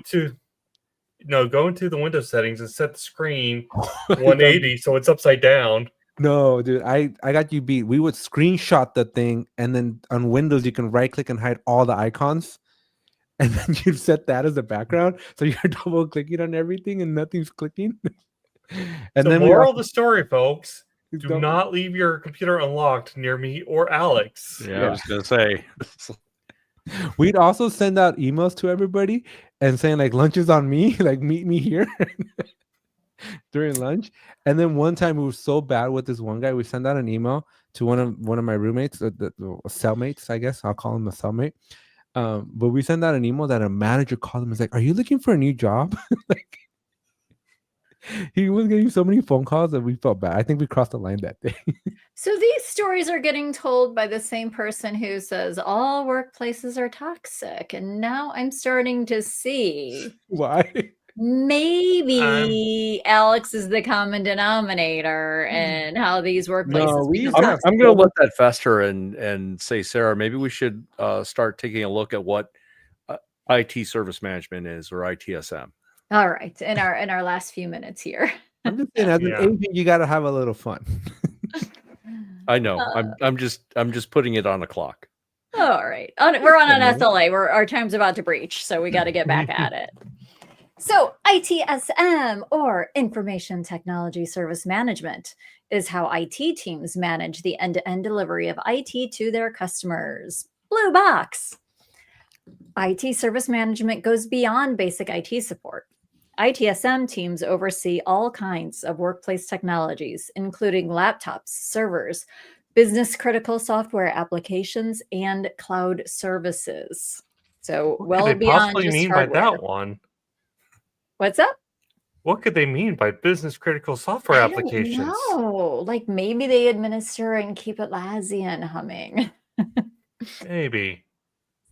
A: into the Windows settings and set the screen 180 so it's upside down.
B: No, dude, I got you beat. We would screenshot the thing, and then on Windows you can right click and hide all the icons, and then you set that as the background, so you're double clicking on everything and nothing's clicking. And
A: The
B: then
A: moral of the story, folks, do
B: don't-
A: not leave your computer unlocked near me or Alex.
C: Yeah, I was gonna say.
B: We'd also send out emails to everybody and saying like lunch is on me, like meet me here during lunch. And then one time we were so bad with this one guy, we sent out an email to one of my roommates, the cellmates, I guess I'll call him a cellmate. But we sent out an email that a manager called him and was like, "Are you looking for a new job?" Like he was getting so many phone calls that we felt bad. I think we crossed the line that day.
D: So these stories are getting told by the same person who says all workplaces are toxic. And now I'm starting to see
B: Why?
D: maybe Alex is the common denominator and how these workplaces
B: we
D: become
B: used to have-
D: toxic.
C: I'm going to let that fester and say, Sarah, maybe we should start taking a look at what IT service management is, or ITSM.
D: All right, in our last few minutes here.
B: I'm just saying, as an
A: Yeah.
B: agent, you got to have a little fun.
C: I know. I'm just putting it on a clock.
D: All right. We're on an
B: Okay.
D: SLA. Our time's about to breach, so we got to get back at it. So, ITSM, or Information Technology Service Management, is how IT teams manage the end-to-end delivery of IT to their customers. Blue box. IT service management goes beyond basic IT support. ITSM teams oversee all kinds of workplace technologies, including laptops, servers, business critical software applications, and cloud services. So,
A: What
D: well
A: could they
D: beyond
A: possibly
D: just
A: mean
D: hardware.
A: by that one?
D: What's up?
A: What could they mean by business critical software
D: I
A: applications?
D: don't know. Like maybe they administer and keep Atlassian humming.
A: Maybe.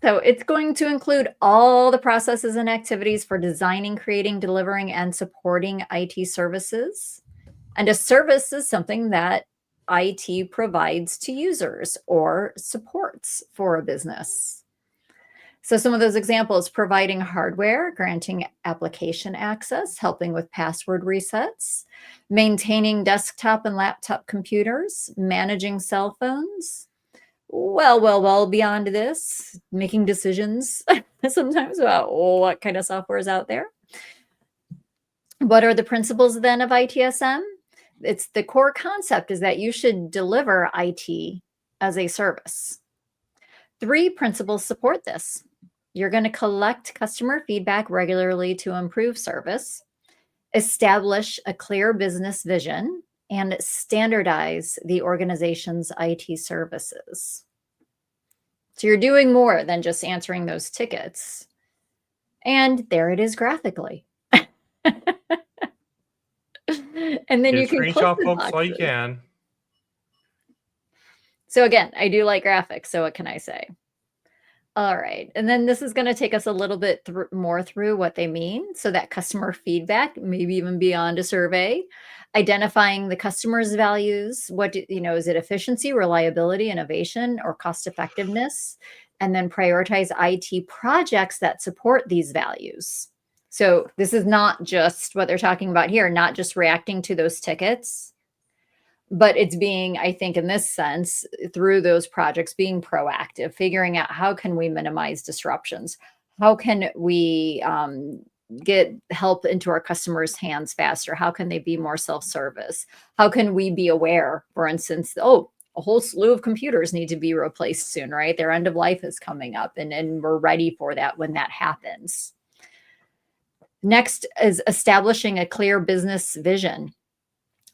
D: So it's going to include all the processes and activities for designing, creating, delivering, and supporting IT services. And a service is something that IT provides to users or supports for a business. So some of those examples: providing hardware, granting application access, helping with password resets, maintaining desktop and laptop computers, managing cell phones. Well, beyond this, making decisions sometimes about what kind of software is out there. What are the principles then of ITSM? It's the core concept is that you should deliver IT as a service. 3 principles support this. You're going to collect customer feedback regularly to improve service, establish a clear business vision, and standardize the organization's IT services. So you're doing more than just answering those tickets. And there it is graphically. And then
A: Get
D: you
A: a
D: can click
A: screenshot,
D: the
A: folks, while you
D: boxes.
A: can.
D: So again, I do like graphics, so what can I say? All right. And then this is going to take us a little bit more through what they mean. So that customer feedback, maybe even beyond a survey, identifying the customer's values. What is it efficiency, reliability, innovation, or cost effectiveness? And then prioritize IT projects that support these values. So this is not just what they're talking about here, not just reacting to those tickets, but it's being, I think, in this sense, through those projects, being proactive, figuring out how can we minimize disruptions? How can we get help into our customers' hands faster? How can they be more self-service? How can we be aware, for instance, a whole slew of computers need to be replaced soon, right? Their end of life is coming up, and we're ready for that when that happens. Next is establishing a clear business vision.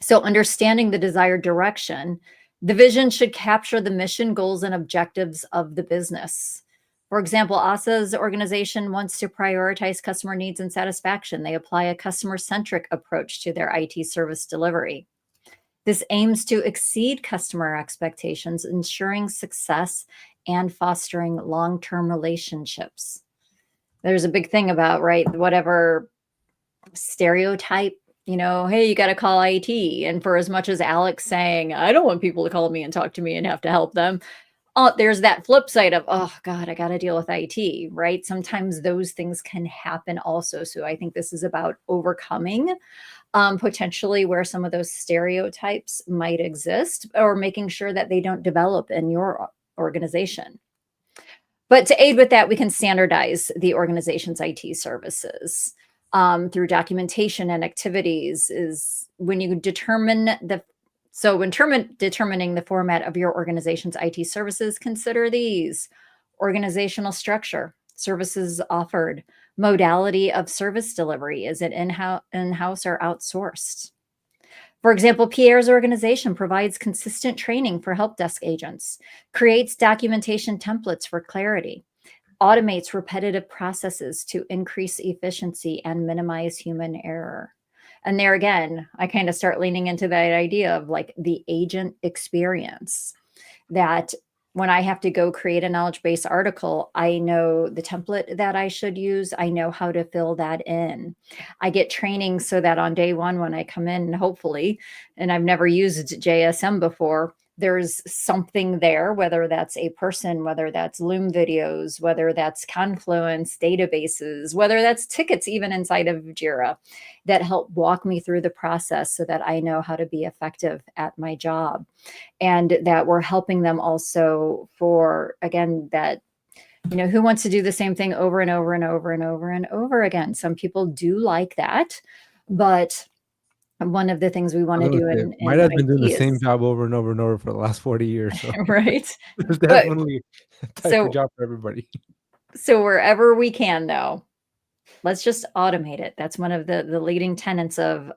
D: So understanding the desired direction, the vision should capture the mission, goals, and objectives of the business. For example, ASA's organization wants to prioritize customer needs and satisfaction. They apply a customer-centric approach to their IT service delivery. This aims to exceed customer expectations, ensuring success and fostering long-term relationships. There's a big thing about, right, whatever stereotype, hey, you got to call IT. And for as much as Alex saying, I don't want people to call me and talk to me and have to help them, there's that flip side of, oh God, I got to deal with IT, right? Sometimes those things can happen also. So I think this is about overcoming potentially where some of those stereotypes might exist, or making sure that they don't develop in your organization. But to aid with that, we can standardize the organization's IT services through documentation and activities. Is when you determine determining the format of your organization's IT services, consider these: organizational structure, services offered, modality of service delivery. Is it in-house or outsourced? For example, Pierre's organization provides consistent training for help desk agents, creates documentation templates for clarity, automates repetitive processes to increase efficiency and minimize human error. And there again, I kind of start leaning into that idea of like the agent experience, that when I have to go create a knowledge base article, I know the template that I should use. I know how to fill that in. I get training so that on day one, when I come in, hopefully, and I've never used JSM before, there's something there, whether that's a person, whether that's Loom videos, whether that's Confluence databases, whether that's tickets even inside of Jira that help walk me through the process so that I know how to be effective at my job. And that we're helping them also for, again, that, who wants to do the same thing over and over and over and over and over again? Some people do like that, but one of the things we want to do in
B: my dad's been doing the
D: IT
B: same
D: is-
B: job over and over and over for the last 40 years. So
D: right.
B: there's definitely a type
D: so-
B: of job for everybody.
D: So wherever we can, though, let's just automate it. That's one of the leading tenets of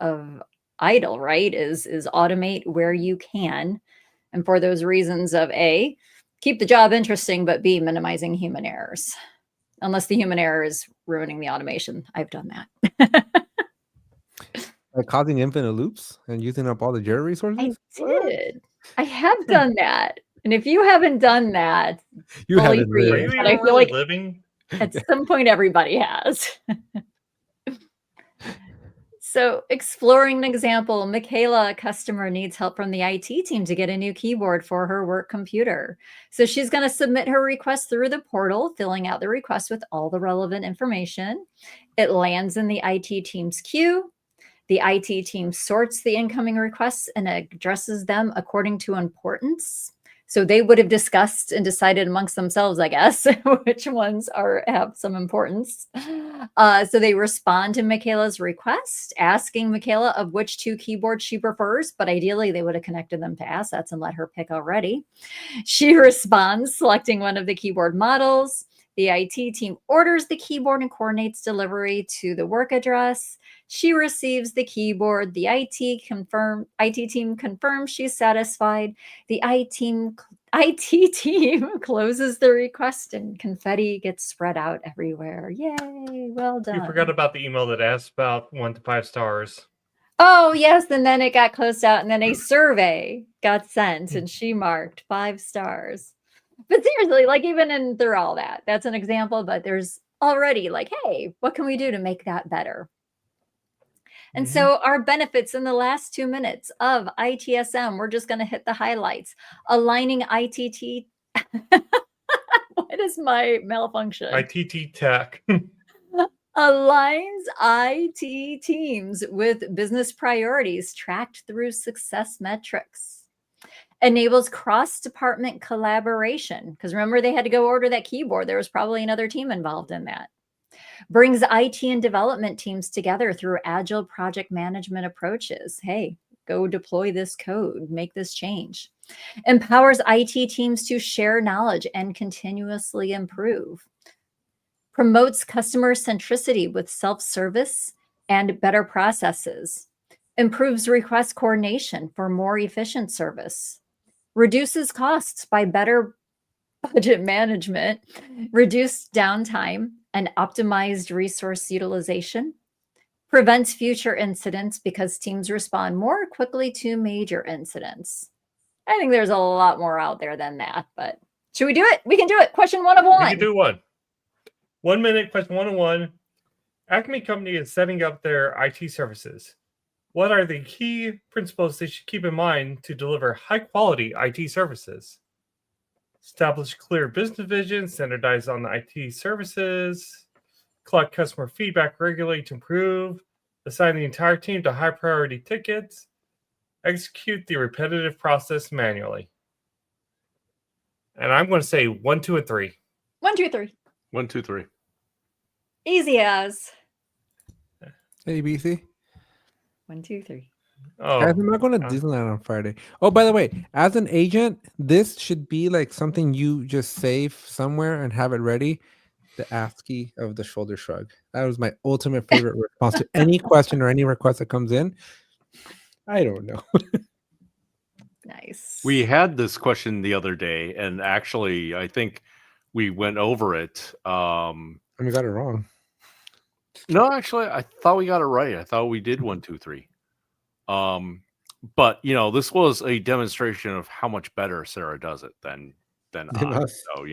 D: IDLE, right? Is automate where you can, and for those reasons of A, keep the job interesting, but B, minimizing human errors. Unless the human error is ruining the automation. I've done that.
B: Like causing infinite loops and using up all the Jira
D: I
B: resources. What?
D: did. I have done that. And if you haven't done that,
B: You
D: fully
B: haven't
D: for you.
A: Are
B: lived.
A: you
D: But I
A: even
D: feel
A: really
D: like-
A: living?
D: at some point, everybody has. So exploring an example, Michaela, a customer, needs help from the IT team to get a new keyboard for her work computer. So she's going to submit her request through the portal, filling out the request with all the relevant information. It lands in the IT team's queue. The IT team sorts the incoming requests and addresses them according to importance. So they would have discussed and decided amongst themselves, I guess, which ones have some importance. So they respond to Michaela's request, asking Michaela of which two keyboards she prefers, but ideally they would have connected them to assets and let her pick already. She responds, selecting one of the keyboard models. The IT team orders the keyboard and coordinates delivery to the work address. She receives the keyboard. The IT team confirms she's satisfied. The IT team closes the request and confetti gets spread out everywhere. Yay, well done.
A: You forgot about the email that asked about 1 to 5 stars.
D: Oh, yes. And then it got closed out and then a survey got sent and she marked 5 stars. But seriously, like even through all that, that's an example, but there's already like, hey, what can we do to make that better? And so our benefits in the last 2 minutes of ITSM, we're just going to hit the highlights. Aligning ITT. What is my malfunction?
A: ITT Tech.
D: Aligns IT teams with business priorities tracked through success metrics. Enables cross-department collaboration. Because remember, they had to go order that keyboard. There was probably another team involved in that. Brings IT and development teams together through agile project management approaches. Hey, go deploy this code, make this change. Empowers IT teams to share knowledge and continuously improve. Promotes customer centricity with self-service and better processes. Improves request coordination for more efficient service. Reduces costs by better budget management, reduced downtime, and optimized resource utilization. Prevents future incidents because teams respond more quickly to major incidents. I think there's a lot more out there than that, but should we do it? We can do it. Question 1 of 1.
A: We can do one. 1 minute, question 101. Acme Company is setting up their IT services. What are the key principles they should keep in mind to deliver high quality IT services? Establish clear business vision, standardize on the IT services, collect customer feedback regularly to improve, assign the entire team to high priority tickets, execute the repetitive process manually. And I'm going to say 1, 2, and 3.
D: 1, 2, 3.
C: 1, 2, 3.
D: Easy as.
B: ABC.
D: 1, 2, 3.
A: Oh,
B: Guys, I'm not going to Disneyland on Friday. Oh, by the way, as an agent, this should be like something you just save somewhere and have it ready. The ASCII of the shoulder shrug. That was my ultimate favorite response to any question or any request that comes in. I don't know.
D: Nice.
C: We had this question the other day, and actually, I think we went over it.
B: And we got it wrong.
C: No, actually, I thought we got it right. I thought we did 1, 2, 3. But this was a demonstration of how much better Sarah does it than
B: Than
C: I.
B: us.
C: So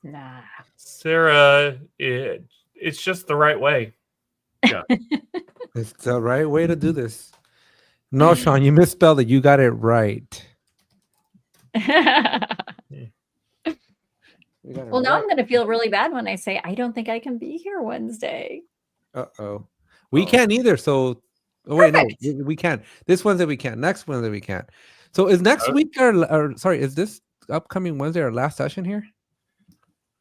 D: Nah.
A: Sarah, it's just the right way.
B: It's the right way to do this. No, Sean, you misspelled it. You got it right.
D: Well, now I'm going to feel really bad when I say I don't think I can be here Wednesday.
B: Uh-oh. We
C: Uh-oh.
B: can't either. So, oh wait, no,
D: Perfect.
B: we can. This Wednesday we can. Next Wednesday we can. So is next
A: Oh.
B: week or sorry, is this upcoming Wednesday our last session here?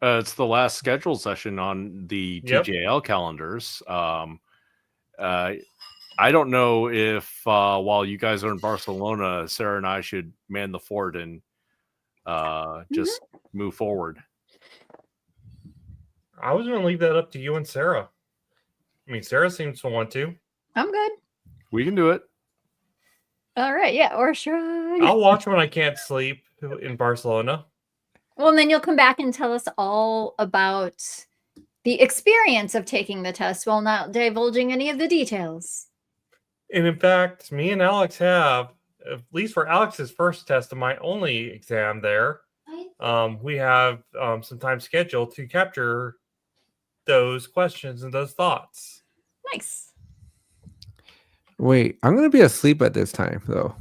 C: It's the last scheduled session on the
A: Yep.
C: TJL calendars. I don't know if while you guys are in Barcelona, Sarah and I should man the fort and just move forward.
A: I was going to leave that up to you and Sarah. I mean, Sarah seems to want to.
D: I'm good.
C: We can do it.
D: All right. Yeah. Or shrug.
A: I'll watch when I can't sleep in Barcelona.
D: Well, and then you'll come back and tell us all about the experience of taking the test while not divulging any of the details.
A: And in fact, me and Alex have, at least for Alex's first test of my only exam there, we have some time scheduled to capture those questions and those thoughts.
D: Nice.
B: Wait, I'm gonna be asleep at this time though.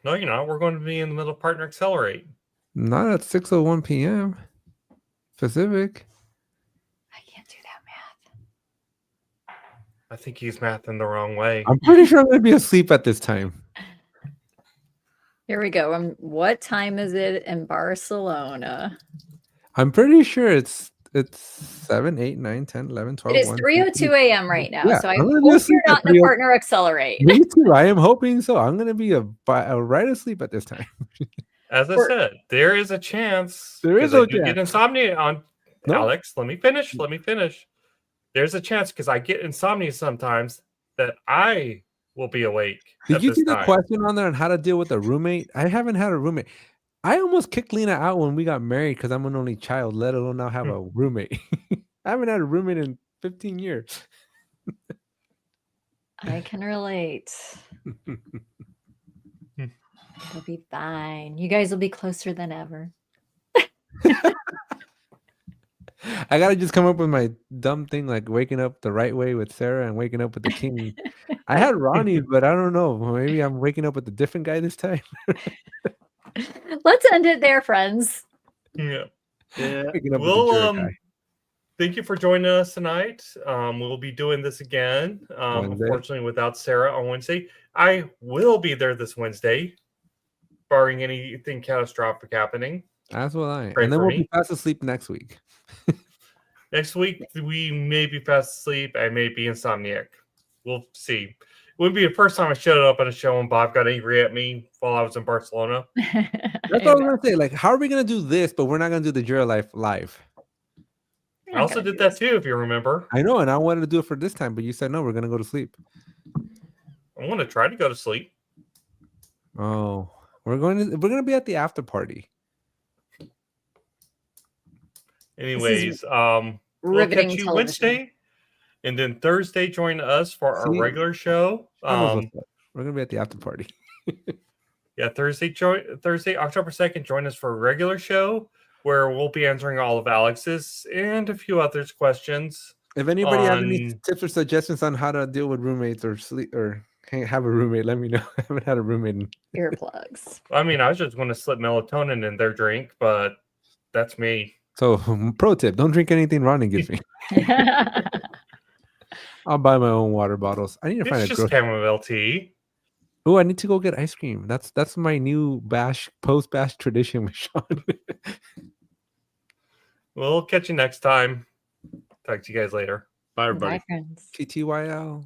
A: No, you're not. We're going to be in the middle of Partner Accelerate.
B: Not at 6:01 p.m. Pacific.
D: I can't do that math.
A: I think he's mathing the wrong way.
B: I'm pretty sure I'm gonna be asleep at this time.
D: Here we go. What time is it in Barcelona?
B: I'm pretty sure it's 7, 8, 9, 10, 11, 12.
D: It is
B: 1, 2,
D: 3:02
B: 3.
D: a.m. right now.
B: Yeah,
D: So I
B: I'm gonna
D: hope
B: be
D: you're
B: asleep
D: not
B: at
D: in a
B: 3:00.
D: Partner Accelerate.
B: Me too. I am hoping so. I'm gonna be right asleep at this time.
A: As I
D: Or-
A: said, there is a chance.
B: There is
A: 'cause I
B: no
A: do get
B: chance.
A: insomnia on
B: No.
A: Alex. Let me finish. There's a chance because I get insomnia sometimes that I will be awake.
B: Did
A: at
B: you
A: this
B: see the
A: time.
B: question on there on how to deal with a roommate? I haven't had a roommate. I almost kicked Lena out when we got married because I'm an only child, let alone now have a roommate. I haven't had a roommate in 15 years.
D: I can relate. It'll be fine. You guys will be closer than ever.
B: I gotta just come up with my dumb thing like waking up the right way with Sarah and waking up with the king. I had Ronnie, but I don't know. Maybe I'm waking up with a different guy this time.
D: Let's end it there, friends.
A: Yeah.
B: Waking up with
A: Well,
B: the jerk guy.
A: thank you for joining us tonight. We'll be doing this again.
B: Wednesday.
A: Unfortunately, without Sarah on Wednesday. I will be there this Wednesday, barring anything catastrophic happening.
B: That's what I.
A: Pray
B: And then
A: for
B: we'll
A: me.
B: be fast asleep next week.
A: Next week, we may be fast asleep. I may be insomniac. We'll see. It wouldn't be the first time I showed up at a show and Bob got angry at me while I was in Barcelona.
B: That's what I was gonna say. Like, how are we gonna do this, but we're not gonna do the Jura Life live?
A: I also did that too, if you remember.
B: I know, and I wanted to do it for this time, but you said no, we're gonna go to sleep.
A: I want to try to go to sleep.
B: Oh, we're gonna be at the after party.
A: Anyways, we'll
D: Riveting
A: catch you
D: television.
A: Wednesday, and then Thursday join us for our
B: See?
A: regular show.
B: We're gonna be at the after party.
A: Yeah, Thursday, October 2nd, join us for a regular show where we'll be answering all of Alex's and a few others' questions.
B: If anybody has any
A: On-
B: tips or suggestions on how to deal with roommates or sleep or have a roommate, let me know. I haven't had a roommate.
D: Earplugs.
A: I mean, I was just going to slip melatonin in their drink, but that's me.
B: So, pro tip: don't drink anything Ronnie gives me. I'll buy my own water bottles. I need to find
A: It's
B: a
A: just
B: grocery.
A: chamomile tea.
B: Oh, I need to go get ice cream. That's my new post bash tradition with Sean.
A: We'll catch you next time. Talk to you guys later.
C: Bye, everybody.
D: Bye, friends.
B: TTYL.